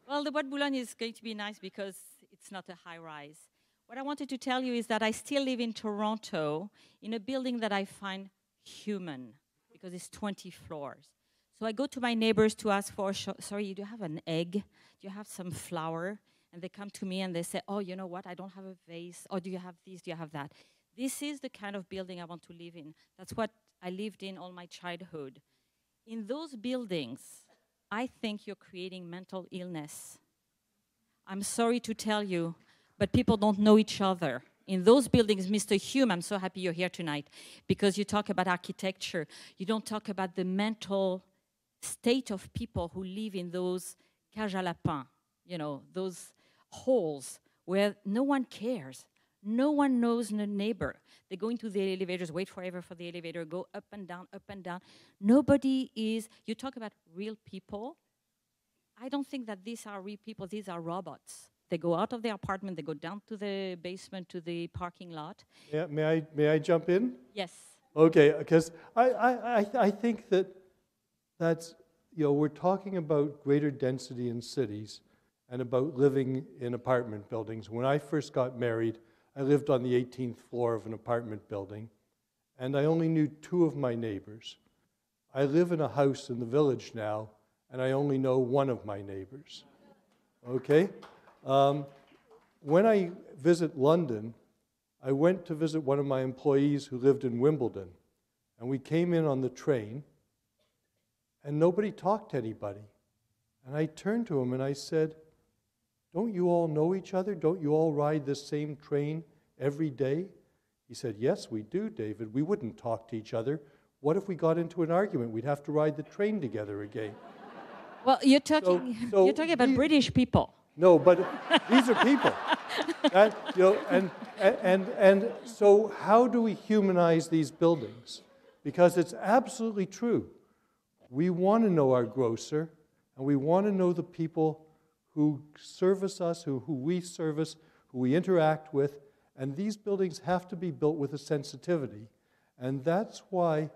Well, the Bois de Boulogne is going to be nice because it's not a high rise. What I wanted to tell you is that I still live in Toronto in a building that I find human because it's 20 floors. So I go to my neighbors to ask for, sorry, do you have an egg? Do you have some flour? And they come to me and they say, oh, you know what, I don't have a vase. Or do you have this, do you have that? This is the kind of building I want to live in. That's what I lived in all my childhood. In those buildings, I think you're creating mental illness. I'm sorry to tell you, but people don't know each other. In those buildings, Mr. Hume, I'm so happy you're here tonight, because you talk about architecture. You don't talk about the mental state of people who live in those cage à lapin, you know, those holes where no one cares. No one knows the neighbor. They go into the elevators, wait forever for the elevator, go up and down, up and down. Nobody is, you talk about real people. I don't think that these are real people, these are robots. They go out of their apartment, they go down to the basement, to the parking lot. Yeah, may I jump in? Yes. Okay, because I think that's, you know, we're talking about greater density in cities and about living in apartment buildings. When I first got married, I lived on the 18th floor of an apartment building, and I only knew 2 of my neighbors. I live in a house in the village now, and I only know 1 of my neighbors. Okay? When I visit London, I went to visit one of my employees who lived in Wimbledon, and we came in on the train, and nobody talked to anybody. And I turned to him and I said, "Don't you all know each other? Don't you all ride this same train every day?" He said, "Yes, we do, David. We wouldn't talk to each other. What if we got into an argument? We'd have to ride the train together again." Well, you're talking about British people. No, but these are people. And so how do we humanize these buildings? Because it's absolutely true. We want to know our grocer, and we want to know the people who service us, who we service, who we interact with, and these buildings have to be built with a sensitivity. And that's why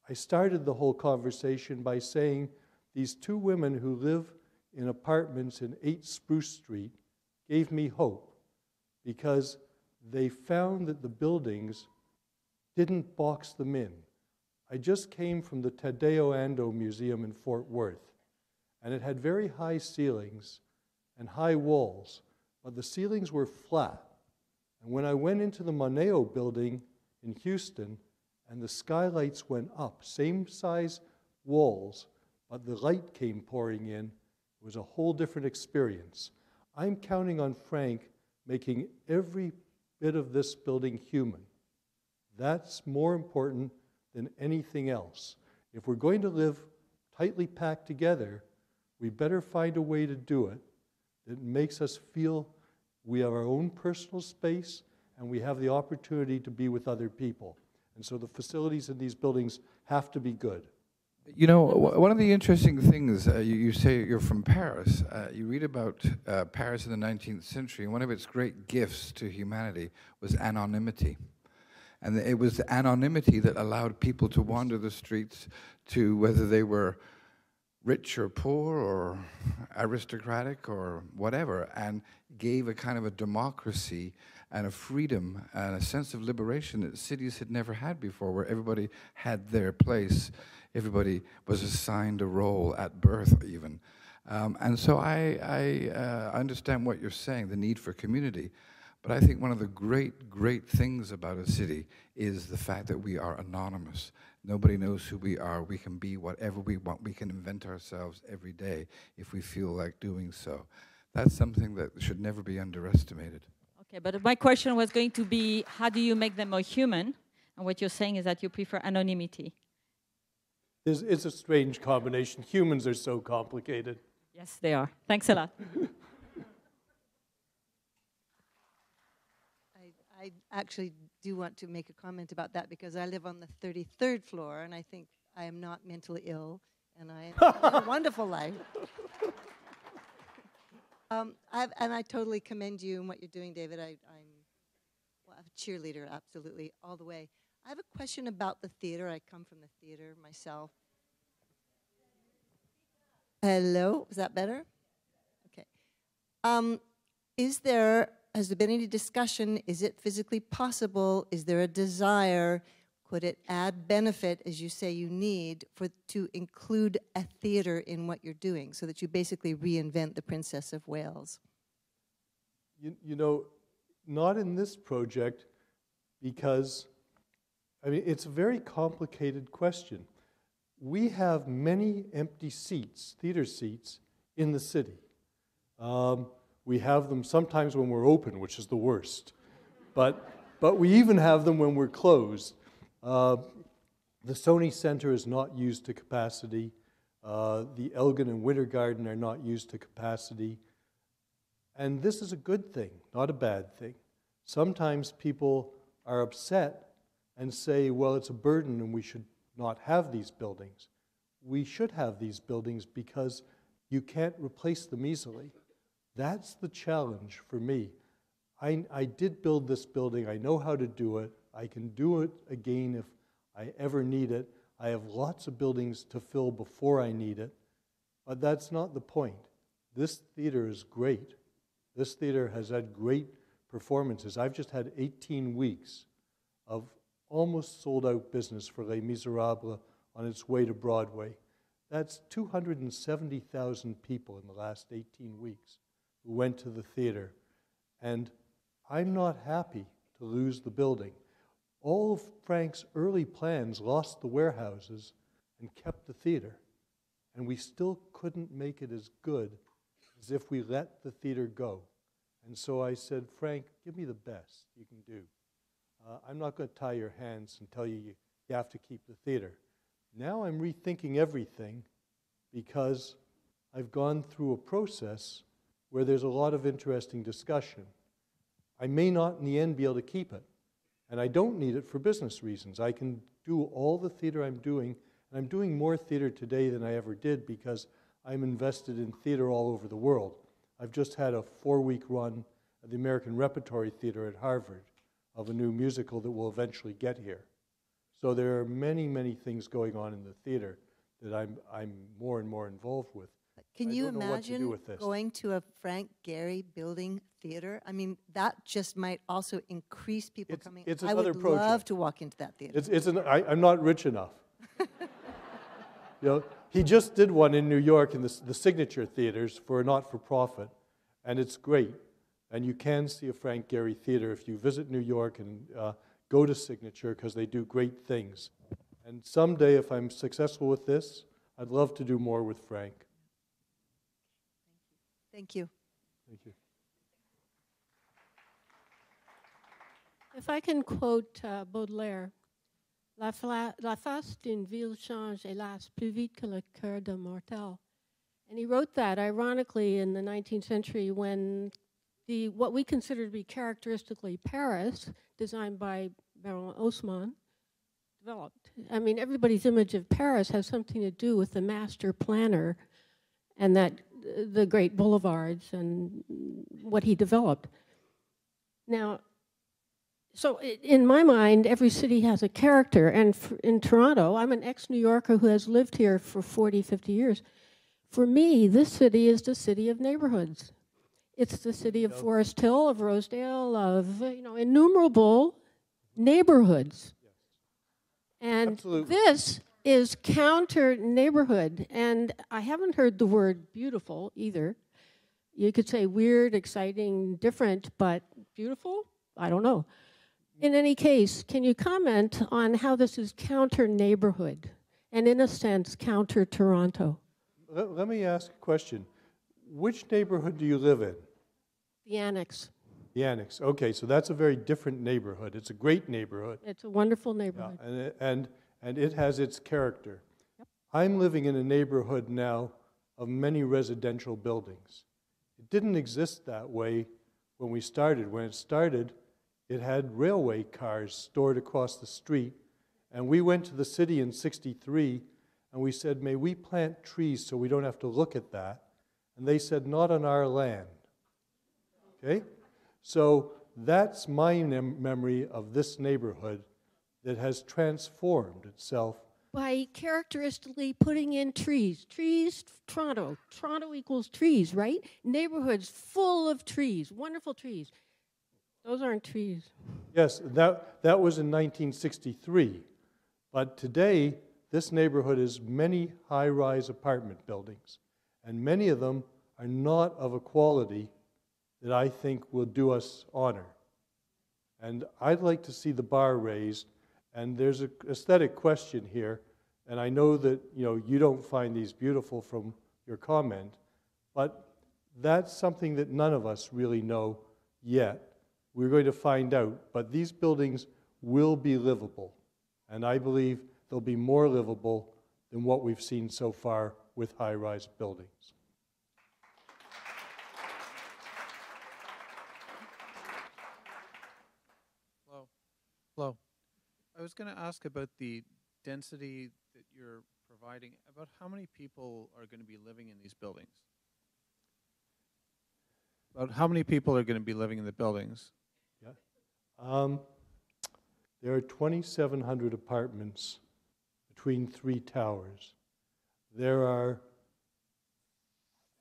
I started the whole conversation by saying these 2 women who live in apartments in 8 Spruce Street gave me hope, because they found that the buildings didn't box them in. I just came from the Tadeo Ando Museum in Fort Worth, and it had very high ceilings and high walls, but the ceilings were flat. And when I went into the Moneo building in Houston, and the skylights went up, same size walls, but the light came pouring in, it was a whole different experience. I'm counting on Frank making every bit of this building human. That's more important than anything else. If we're going to live tightly packed together, we better find a way to do it that makes us feel we have our own personal space and we have the opportunity to be with other people. And so the facilities in these buildings have to be good. You know, one of the interesting things, you say you're from Paris. You read about Paris in the 19th century, and one of its great gifts to humanity was anonymity. And it was the anonymity that allowed people to wander the streets, to whether they were rich or poor or aristocratic or whatever, and gave a kind of a democracy and a freedom and a sense of liberation that cities had never had before, where everybody had their place. Everybody was assigned a role at birth, even. And so I understand what you're saying, the need for community. But I think one of the great things about a city is the fact that we are anonymous. Nobody knows who we are. We can be whatever we want. We can invent ourselves every day if we feel like doing so. That's something that should never be underestimated. Okay, but my question was going to be, how do you make them more human? And what you're saying is that you prefer anonymity. It's a strange combination. Humans are so complicated. Yes, they are. Thanks a lot. I actually do want to make a comment about that, because I live on the 33rd floor, and I think I am not mentally ill, and I have a wonderful life. And I totally commend you and what you're doing, David. I'm a cheerleader, absolutely, all the way. I have a question about the theater. I come from the theater myself. Hello, is that better? Okay. Has there been any discussion? Is it physically possible? Is there a desire? Could it add benefit, as you say you need, to include a theater in what you're doing, so that you basically reinvent the Princess of Wales? You know, not in this project, because, I mean, it's a very complicated question. We have many empty seats, theater seats, in the city. We have them sometimes when we're open, which is the worst. But we even have them when we're closed. The Sony Center is not used to capacity. The Elgin and Winter Garden are not used to capacity. And this is a good thing, not a bad thing. Sometimes people are upset and say, well, it's a burden and we should not have these buildings. We should have these buildings because you can't replace them easily. That's the challenge for me. I did build this building. I know how to do it. I can do it again if I ever need it. I have lots of buildings to fill before I need it. But that's not the point. This theater is great. This theater has had great performances. I've just had 18 weeks of almost sold-out business for Les Miserables on its way to Broadway. That's 270,000 people in the last 18 weeks who went to the theater. And I'm not happy to lose the building. All of Frank's early plans lost the warehouses and kept the theater. And we still couldn't make it as good as if we let the theater go. And so I said, Frank, give me the best you can do. I'm not going to tie your hands and tell you you have to keep the theater. Now I'm rethinking everything because I've gone through a process where there's a lot of interesting discussion. I may not in the end be able to keep it, and I don't need it for business reasons. I can do all the theater I'm doing, and I'm doing more theater today than I ever did because I'm invested in theater all over the world. I've just had a 4-week run at the American Repertory Theater at Harvard of a new musical that will eventually get here. So there are many, many things going on in the theater that I'm more and more involved with. Can you imagine going to a Frank Gehry building theater? I mean, that just might also increase people coming. It's I another would project. love to walk into that theater. I'm not rich enough. You know, he just did one in New York in the Signature Theaters for a not-for-profit, and it's great. And you can see a Frank Gehry theater if you visit New York and go to Signature because they do great things. And someday, if I'm successful with this, I'd love to do more with Frank. Thank you. Thank you. If I can quote Baudelaire, La face d'une ville change, hélas, plus vite que le cœur d'un mortel. And he wrote that, ironically, in the 19th century when what we consider to be characteristically Paris, designed by Baron Haussmann, developed. I mean, everybody's image of Paris has something to do with the master planner and that the great boulevards and what he developed. Now, so in my mind, every city has a character. And in Toronto, I'm an ex-New Yorker who has lived here for 40, 50 years. For me, this city is the city of neighborhoods. It's the city of Forest Hill, of Rosedale, of innumerable neighborhoods. And Absolutely. this is counter neighborhood. And I haven't heard the word beautiful either. You could say weird, exciting, different, but beautiful? I don't know. In any case, can you comment on how this is counter neighborhood and, in a sense, counter Toronto? Let me ask a question. Which neighborhood do you live in? The Annex. The Annex. Okay, so that's a very different neighborhood. It's a great neighborhood. It's a wonderful neighborhood. Yeah, and it has its character. Yep. I'm living in a neighborhood now of many residential buildings. It didn't exist that way when we started. When it started, it had railway cars stored across the street, and we went to the city in '63, and we said, may we plant trees so we don't have to look at that? And they said, not on our land. Okay? So that's my memory of this neighborhood that has transformed itself. By characteristically putting in trees. Trees, Toronto. Toronto equals trees, right? Neighborhoods full of trees, wonderful trees. Those aren't trees. Yes, that was in 1963. But today, this neighborhood is many high-rise apartment buildings, and many of them are not of a quality that I think will do us honor. And I'd like to see the bar raised, and there's an aesthetic question here, and I know that you don't find these beautiful from your comment, but that's something that none of us really know yet. We're going to find out, but these buildings will be livable, and I believe they'll be more livable than what we've seen so far with high-rise buildings. Hello. I was going to ask about the density that you're providing. About how many people are going to be living in these buildings? About how many people are going to be living in the buildings? Yeah. There are 2,700 apartments between 3 towers. There are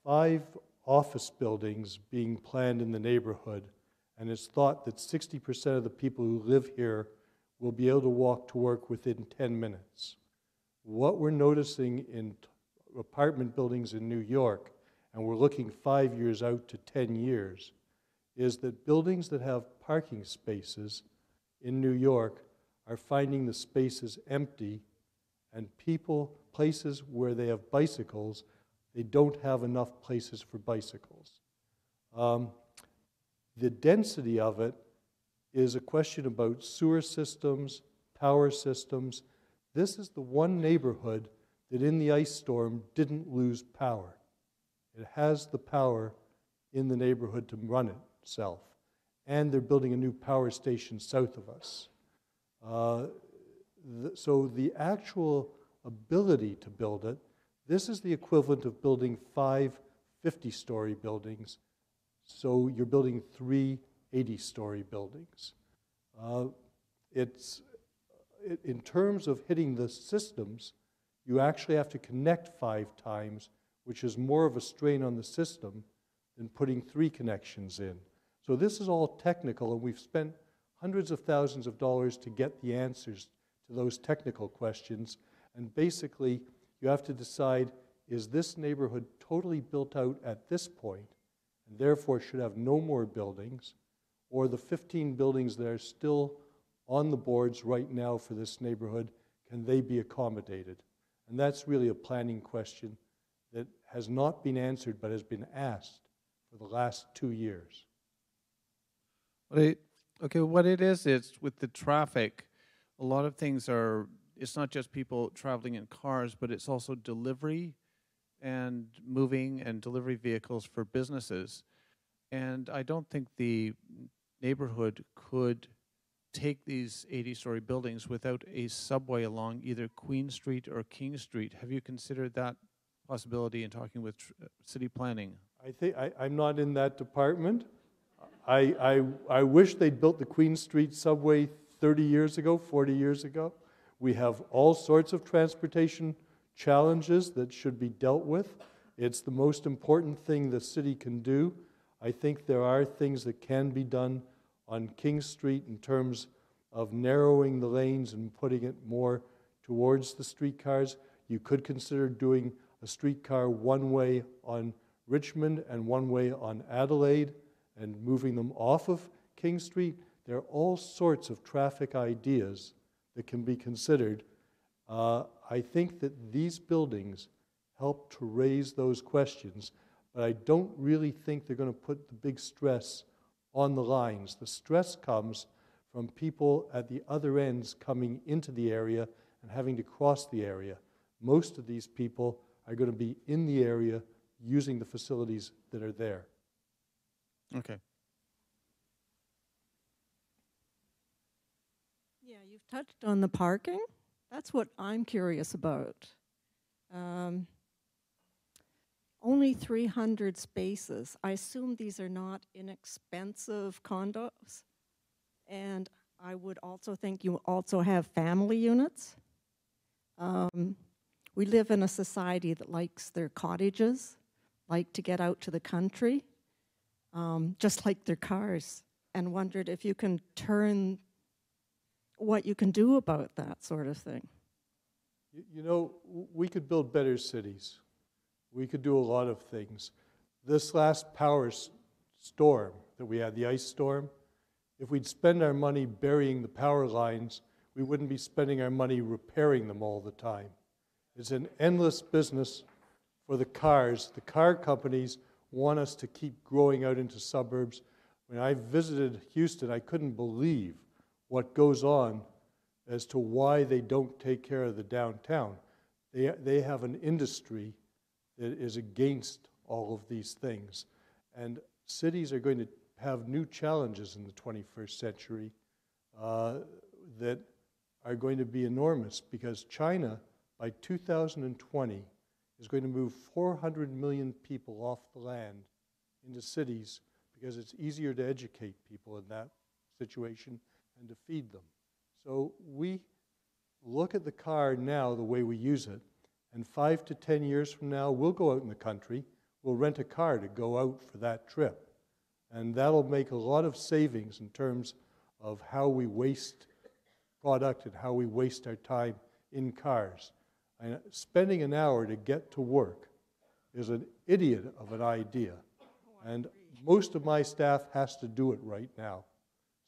5 office buildings being planned in the neighborhood, And it's thought that 60% of the people who live here will be able to walk to work within 10 minutes. What we're noticing in apartment buildings in New York, and we're looking 5 years out to 10 years, is that buildings that have parking spaces in New York are finding the spaces empty, and places where they have bicycles, they don't have enough places for bicycles. The density of it is a question about sewer systems, power systems. This is the one neighborhood that in the ice storm didn't lose power. It has the power in the neighborhood to run itself. And they're building a new power station south of us. So the actual ability to build it, this is the equivalent of building 5 50-story buildings. So you're building 3 80-story buildings. In terms of hitting the systems, you actually have to connect 5 times, which is more of a strain on the system than putting 3 connections in. So this is all technical, and we've spent hundreds of thousands of dollars to get the answers to those technical questions. And basically, you have to decide, is this neighborhood totally built out at this point, and therefore should have no more buildings, or the 15 buildings that are still on the boards right now for this neighborhood, can they be accommodated? And that's really a planning question that has not been answered but has been asked for the last 2 years. Okay, what it is with the traffic, a lot of things are, it's not just people traveling in cars, but it's also delivery and moving and delivery vehicles for businesses. And I don't think the neighborhood could take these 80-story buildings without a subway along either Queen Street or King Street. Have you considered that possibility in talking with city planning? I'm not in that department. I wish they'd built the Queen Street subway 30 years ago, 40 years ago. We have all sorts of transportation challenges that should be dealt with. It's the most important thing the city can do. I think there are things that can be done on King Street in terms of narrowing the lanes and putting it more towards the streetcars. You could consider doing a streetcar one way on Richmond and one way on Adelaide and moving them off of King Street. There are all sorts of traffic ideas that can be considered. I think that these buildings help to raise those questions, but I don't really think they're going to put the big stress on the lines. The stress comes from people at the other ends coming into the area and having to cross the area. Most of these people are going to be in the area using the facilities that are there. Okay. Yeah, you've touched on the parking. That's what I'm curious about. Only 300 spaces. I assume these are not inexpensive condos. And I would also think you also have family units. We live in a society that likes their cottages, like to get out to the country, just like their cars, and wondered if you can turn what you can do about that sort of thing. You know, we could build better cities. We could do a lot of things. This last power storm that we had, the ice storm, if we'd spend our money burying the power lines, we wouldn't be spending our money repairing them all the time. It's an endless business for the cars. The car companies want us to keep growing out into suburbs. When I visited Houston, I couldn't believe what goes on as to why they don't take care of the downtown. They have an industry that is against all of these things. And cities are going to have new challenges in the 21st century that are going to be enormous, because China, by 2020, is going to move 400 million people off the land into cities because it's easier to educate people in that situation and to feed them. So we look at the car now the way we use it, and 5 to 10 years from now, we'll go out in the country, we'll rent a car to go out for that trip. And that'll make a lot of savings in terms of how we waste product and how we waste our time in cars. And spending an hour to get to work is an idiot of an idea. And most of my staff has to do it right now.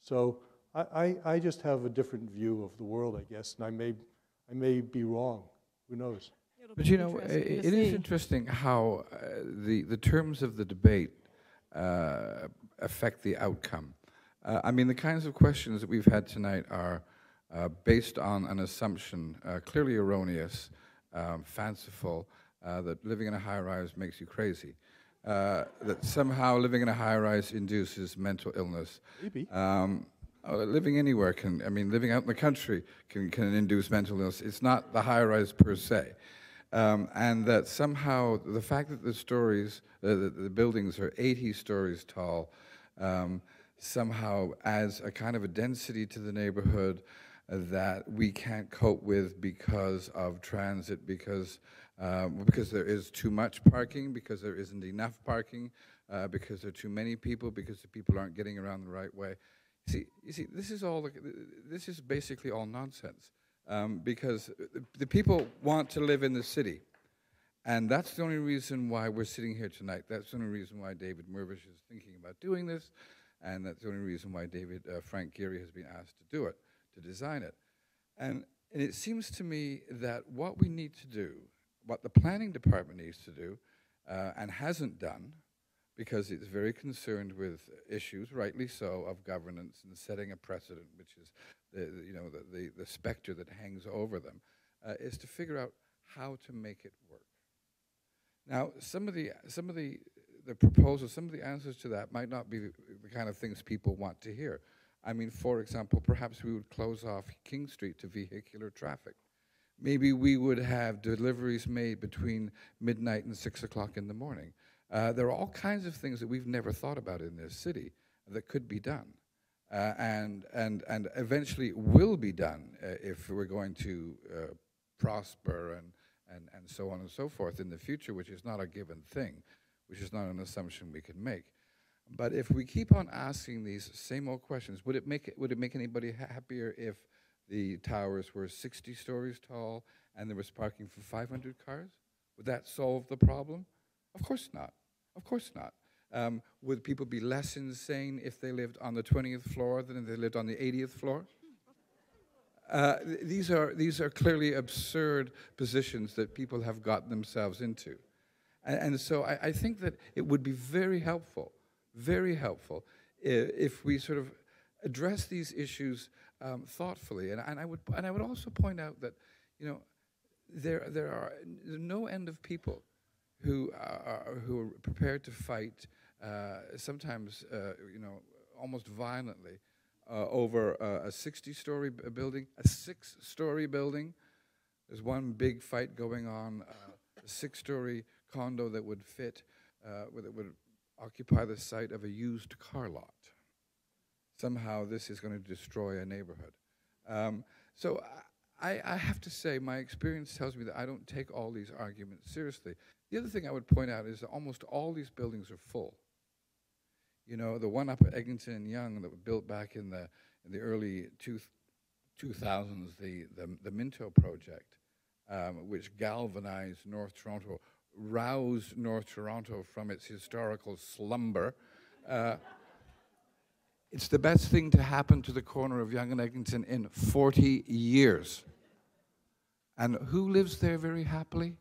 So I just have a different view of the world, I guess, and I may be wrong. Who knows? But you know, it is interesting how the terms of the debate affect the outcome. I mean, the kinds of questions that we've had tonight are based on an assumption, clearly erroneous, fanciful, that living in a high-rise makes you crazy. That somehow living in a high-rise induces mental illness. Maybe. Living anywhere can, I mean, living out in the country can induce mental illness. It's not the high-rise per se. And that somehow the fact that the stories, the buildings are 80 stories tall, somehow adds a kind of a density to the neighborhood that we can't cope with because of transit, because there is too much parking, because there isn't enough parking, because there are too many people, because the people aren't getting around the right way. You see, this is basically all nonsense, because the people want to live in the city, and that's the only reason why we're sitting here tonight. That's the only reason why David Mirvish is thinking about doing this, and that's the only reason why Frank Gehry has been asked to do it, to design it. And it seems to me that what we need to do, what the planning department needs to do, and hasn't done, because it's very concerned with issues, rightly so, of governance and setting a precedent, which is the specter that hangs over them, is to figure out how to make it work. Now, some of the proposals, some of the answers to that might not be the kind of things people want to hear. I mean, for example, perhaps we would close off King Street to vehicular traffic. Maybe we would have deliveries made between midnight and 6 o'clock in the morning. There are all kinds of things that we've never thought about in this city that could be done, and eventually will be done if we're going to prosper and so on and so forth in the future, which is not a given thing, which is not an assumption we can make. But if we keep on asking these same old questions, would it make anybody happier if the towers were 60 stories tall and there was parking for 500 cars? Would that solve the problem? Of course not. Of course not. Would people be less insane if they lived on the 20th floor than if they lived on the 80th floor? These are clearly absurd positions that people have gotten themselves into. And so I think that it would be very helpful if we sort of address these issues thoughtfully. And I would also point out that, you know, there are no end of people who are prepared to fight, sometimes, almost violently, over a 60-story building, a 6-story building. There's one big fight going on, a 6-story condo that would fit, that would occupy the site of a used car lot. Somehow this is going to destroy a neighborhood. So I have to say, my experience tells me that I don't take all these arguments seriously. The other thing I would point out is that almost all these buildings are full. You know, the one up at Eglinton and Yonge that was built back in the early 2000s, the Minto project, which galvanized North Toronto, roused North Toronto from its historical slumber. It's the best thing to happen to the corner of Yonge and Eglinton in 40 years. And who lives there very happily?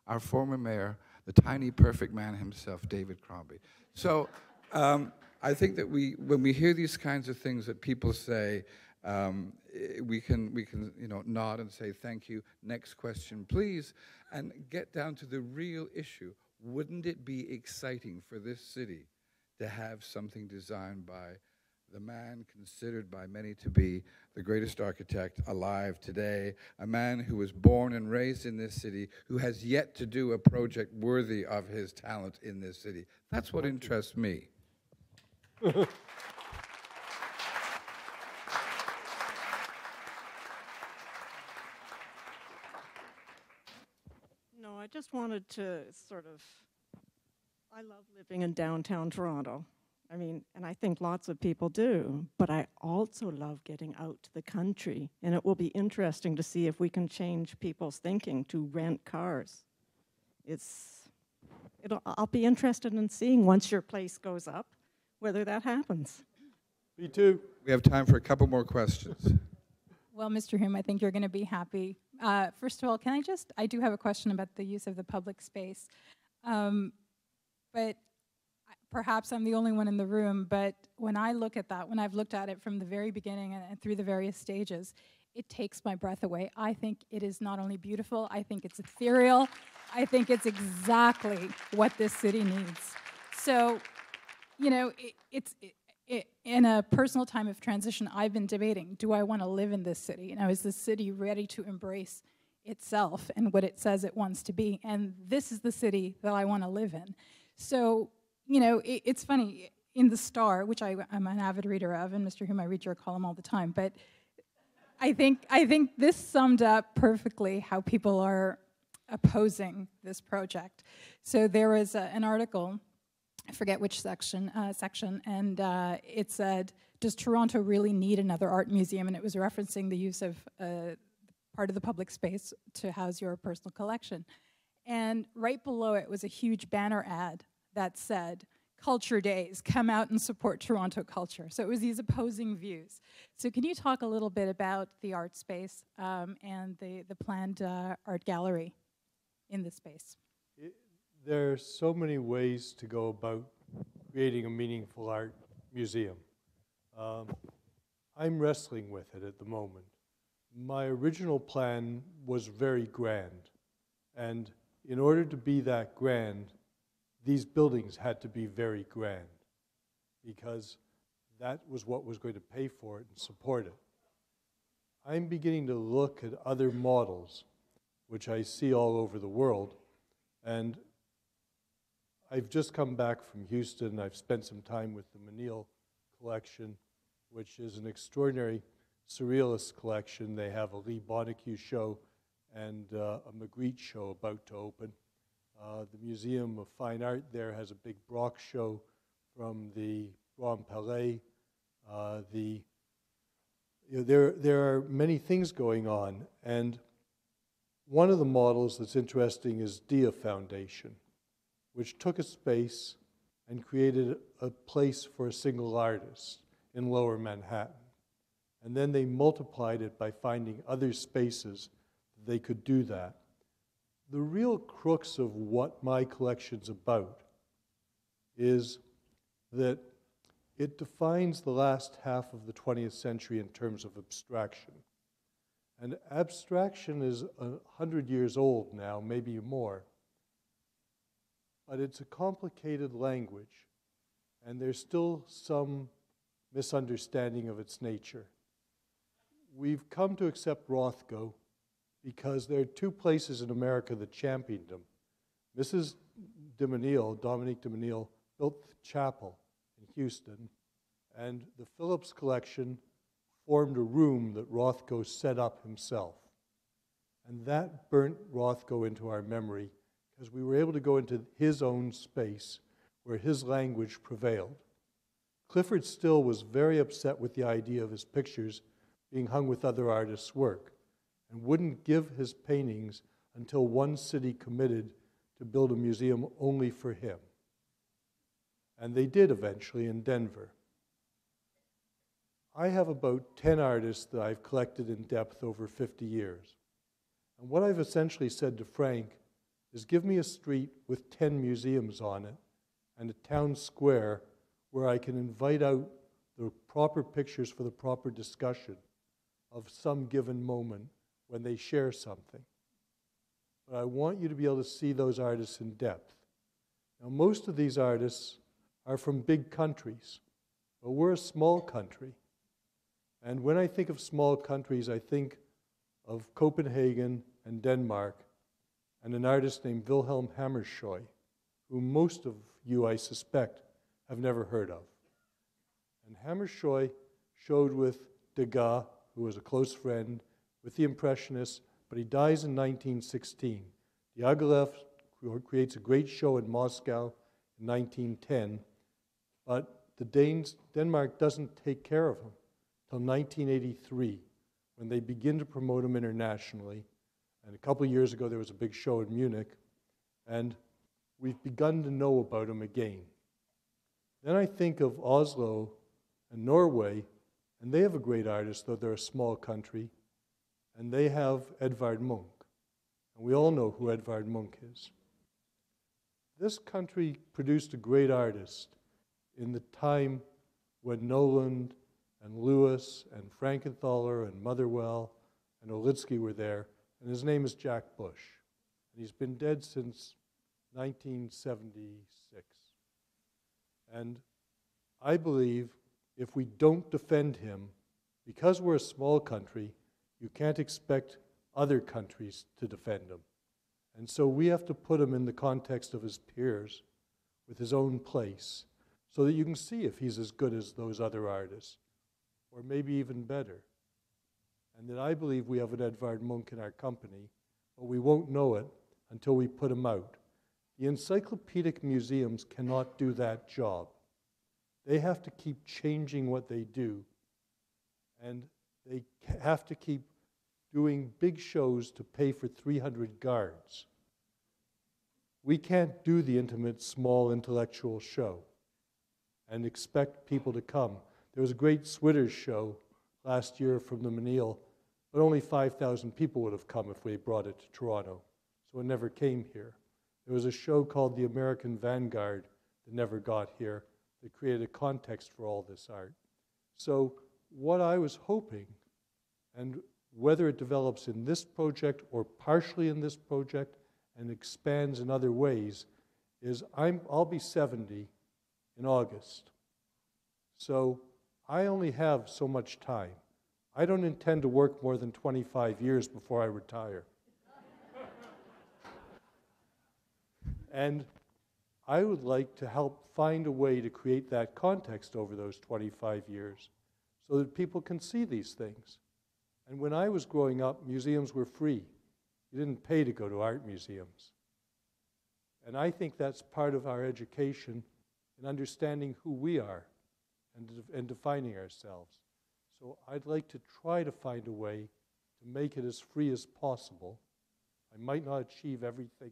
Our former mayor, the tiny perfect man himself, David Crombie. So I think that when we hear these kinds of things that people say, we can nod and say thank you, next question please, and get down to the real issue. Wouldn't it be exciting for this city to have something designed by the man considered by many to be the greatest architect alive today, a man who was born and raised in this city, who has yet to do a project worthy of his talent in this city? That's what interests me. No, I just wanted to I love living in downtown Toronto. I mean, and I think lots of people do, but I also love getting out to the country. And it will be interesting to see if we can change people's thinking to rent cars. I'll be interested in seeing once your place goes up, whether that happens. Me too. We have time for a couple more questions. Well, Mr. Hume, I think you're going to be happy. First of all, I do have a question about the use of the public space. But perhaps I'm the only one in the room, but when I look at that, when I've looked at it from the very beginning and through the various stages, it takes my breath away. I think it is not only beautiful, I think it's ethereal. I think it's exactly what this city needs. So, you know, in a personal time of transition, I've been debating, do I want to live in this city? You know, is this city ready to embrace itself and what it says it wants to be? And this is the city that I want to live in. So, you know, it's funny, in The Star, which I'm an avid reader of, and Mr. Hume, I read your column all the time, but I think this summed up perfectly how people are opposing this project. So there was an article, I forget which section, and it said, does Toronto really need another art museum? And it was referencing the use of part of the public space to house your personal collection. And right below it was a huge banner ad that said, Culture Days, come out and support Toronto culture. So it was these opposing views. So can you talk a little bit about the art space and the planned art gallery in the space? There are so many ways to go about creating a meaningful art museum. I'm wrestling with it at the moment. My original plan was very grand, and in order to be that grand, these buildings had to be very grand, because that was what was going to pay for it and support it. I'm beginning to look at other models, which I see all over the world, and I've just come back from Houston. I've spent some time with the Menil collection, which is an extraordinary surrealist collection. They have a Lee Bonacue show and a Magritte show about to open. The Museum of Fine Art there has a big Brock show from the Grand Palais. There are many things going on, and one of the models that's interesting is Dia Foundation, which took a space and created a place for a single artist in Lower Manhattan. And then they multiplied it by finding other spaces that they could do that. The real crux of what my collection's about is that it defines the last half of the 20th century in terms of abstraction. And abstraction is 100 years old now, maybe more. But it's a complicated language, and there's still some misunderstanding of its nature. We've come to accept Rothko because there are two places in America that championed him. Mrs. Dominique de Menil, built the chapel in Houston, and the Phillips collection formed a room that Rothko set up himself. And that burnt Rothko into our memory, because we were able to go into his own space where his language prevailed. Clifford Still was very upset with the idea of his pictures being hung with other artists' work, and wouldn't give his paintings until one city committed to build a museum only for him. And they did eventually in Denver. I have about 10 artists that I've collected in depth over 50 years. And what I've essentially said to Frank is, give me a street with 10 museums on it and a town square where I can invite out the proper pictures for the proper discussion of some given moment when they share something. But I want you to be able to see those artists in depth. Now, most of these artists are from big countries, but we're a small country. And when I think of small countries, I think of Copenhagen and Denmark and an artist named Wilhelm Hammershøi, who most of you, I suspect, have never heard of. And Hammershøi showed with Degas, who was a close friend, with the Impressionists, but he dies in 1916. Diaghilev creates a great show in Moscow in 1910, but Denmark doesn't take care of him till 1983, when they begin to promote him internationally. And a couple of years ago, there was a big show in Munich, and we've begun to know about him again. Then I think of Oslo and Norway, and they have a great artist, though they're a small country, and they have Edvard Munch. And we all know who Edvard Munch is. This country produced a great artist in the time when Noland and Lewis and Frankenthaler and Motherwell and Olitsky were there, and his name is Jack Bush. And he's been dead since 1976. And I believe if we don't defend him, because we're a small country, you can't expect other countries to defend him. And so we have to put him in the context of his peers, with his own place, so that you can see if he's as good as those other artists, or maybe even better. And that I believe we have an Edvard Munch in our company, but we won't know it until we put him out. The encyclopedic museums cannot do that job. They have to keep changing what they do, and they have to keep doing big shows to pay for 300 guards. We can't do the intimate, small intellectual show and expect people to come. There was a great Switters show last year from the Menil, but only 5,000 people would have come if we brought it to Toronto, so it never came here. There was a show called The American Vanguard that never got here, that created a context for all this art. So what I was hoping, and whether it develops in this project or partially in this project and expands in other ways, is I'll be 70 in August. So I only have so much time. I don't intend to work more than 25 years before I retire. And I would like to help find a way to create that context over those 25 years so that people can see these things. And when I was growing up, museums were free. You didn't pay to go to art museums. And I think that's part of our education in understanding who we are and defining ourselves. So I'd like to try to find a way to make it as free as possible. I might not achieve everything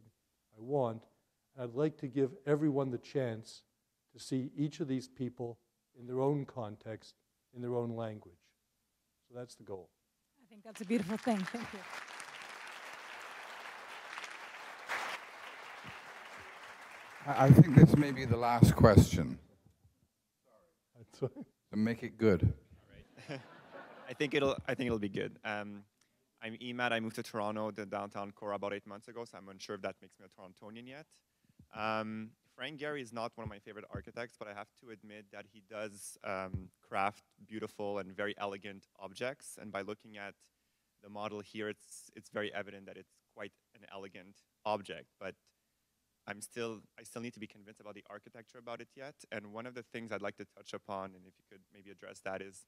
I want. I'd like to give everyone the chance to see each of these people in their own context, in their own language. So that's the goal. I think that's a beautiful thing. Thank you. I think this may be the last question. Sorry. So make it good. All right. I think it'll be good. I'm Emad. I moved to Toronto, the downtown core, about 8 months ago, so I'm unsure if that makes me a Torontonian yet. Frank Gehry is not one of my favorite architects, but I have to admit that he does craft beautiful and very elegant objects. And by looking at the model here, it's very evident that it's quite an elegant object. But I still need to be convinced about the architecture about it yet. And one of the things I'd like to touch upon, and if you could maybe address that, is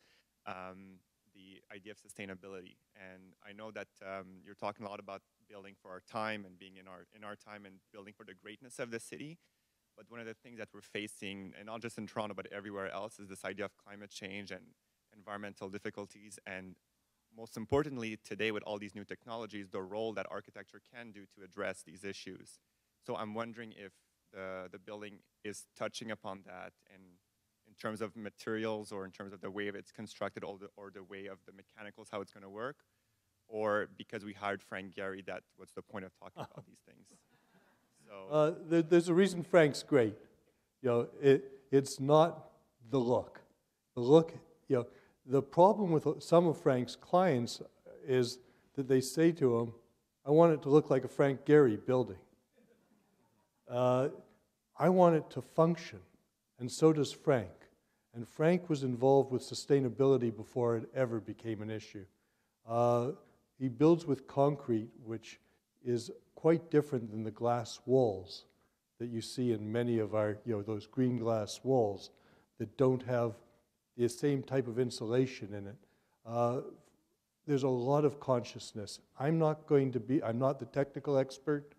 the idea of sustainability. And I know that you're talking a lot about building for our time and being in our time and building for the greatness of the city. But one of the things that we're facing, and not just in Toronto, but everywhere else, is this idea of climate change and environmental difficulties. And most importantly, today with all these new technologies, the role that architecture can do to address these issues. So I'm wondering if the building is touching upon that, and in terms of materials, or in terms of the way it's constructed, or the way of the mechanicals, how it's going to work, or because we hired Frank Gehry, what's the point of talking about these things? So there's a reason Frank's great. It's not the look. The look, the problem with some of Frank's clients is that they say to him, I want it to look like a Frank Gehry building. I want it to function, and so does Frank. And Frank was involved with sustainability before it ever became an issue. He builds with concrete, which is quite different than the glass walls that you see in many of our, those green glass walls that don't have the same type of insulation in it. There's a lot of consciousness. I'm not the technical expert,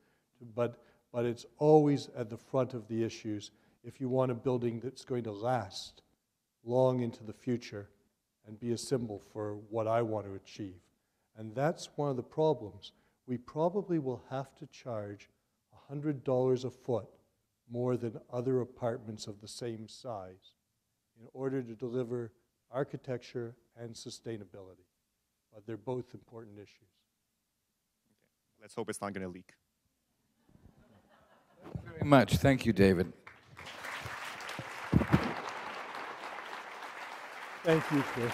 but it's always at the front of the issues if you want a building that's going to last long into the future and be a symbol for what I want to achieve. And that's one of the problems. We probably will have to charge $100 a foot more than other apartments of the same size in order to deliver architecture and sustainability. But they're both important issues. Okay. Let's hope it's not going to leak. Thank you very much. Thank you, David. Thank you, Chris.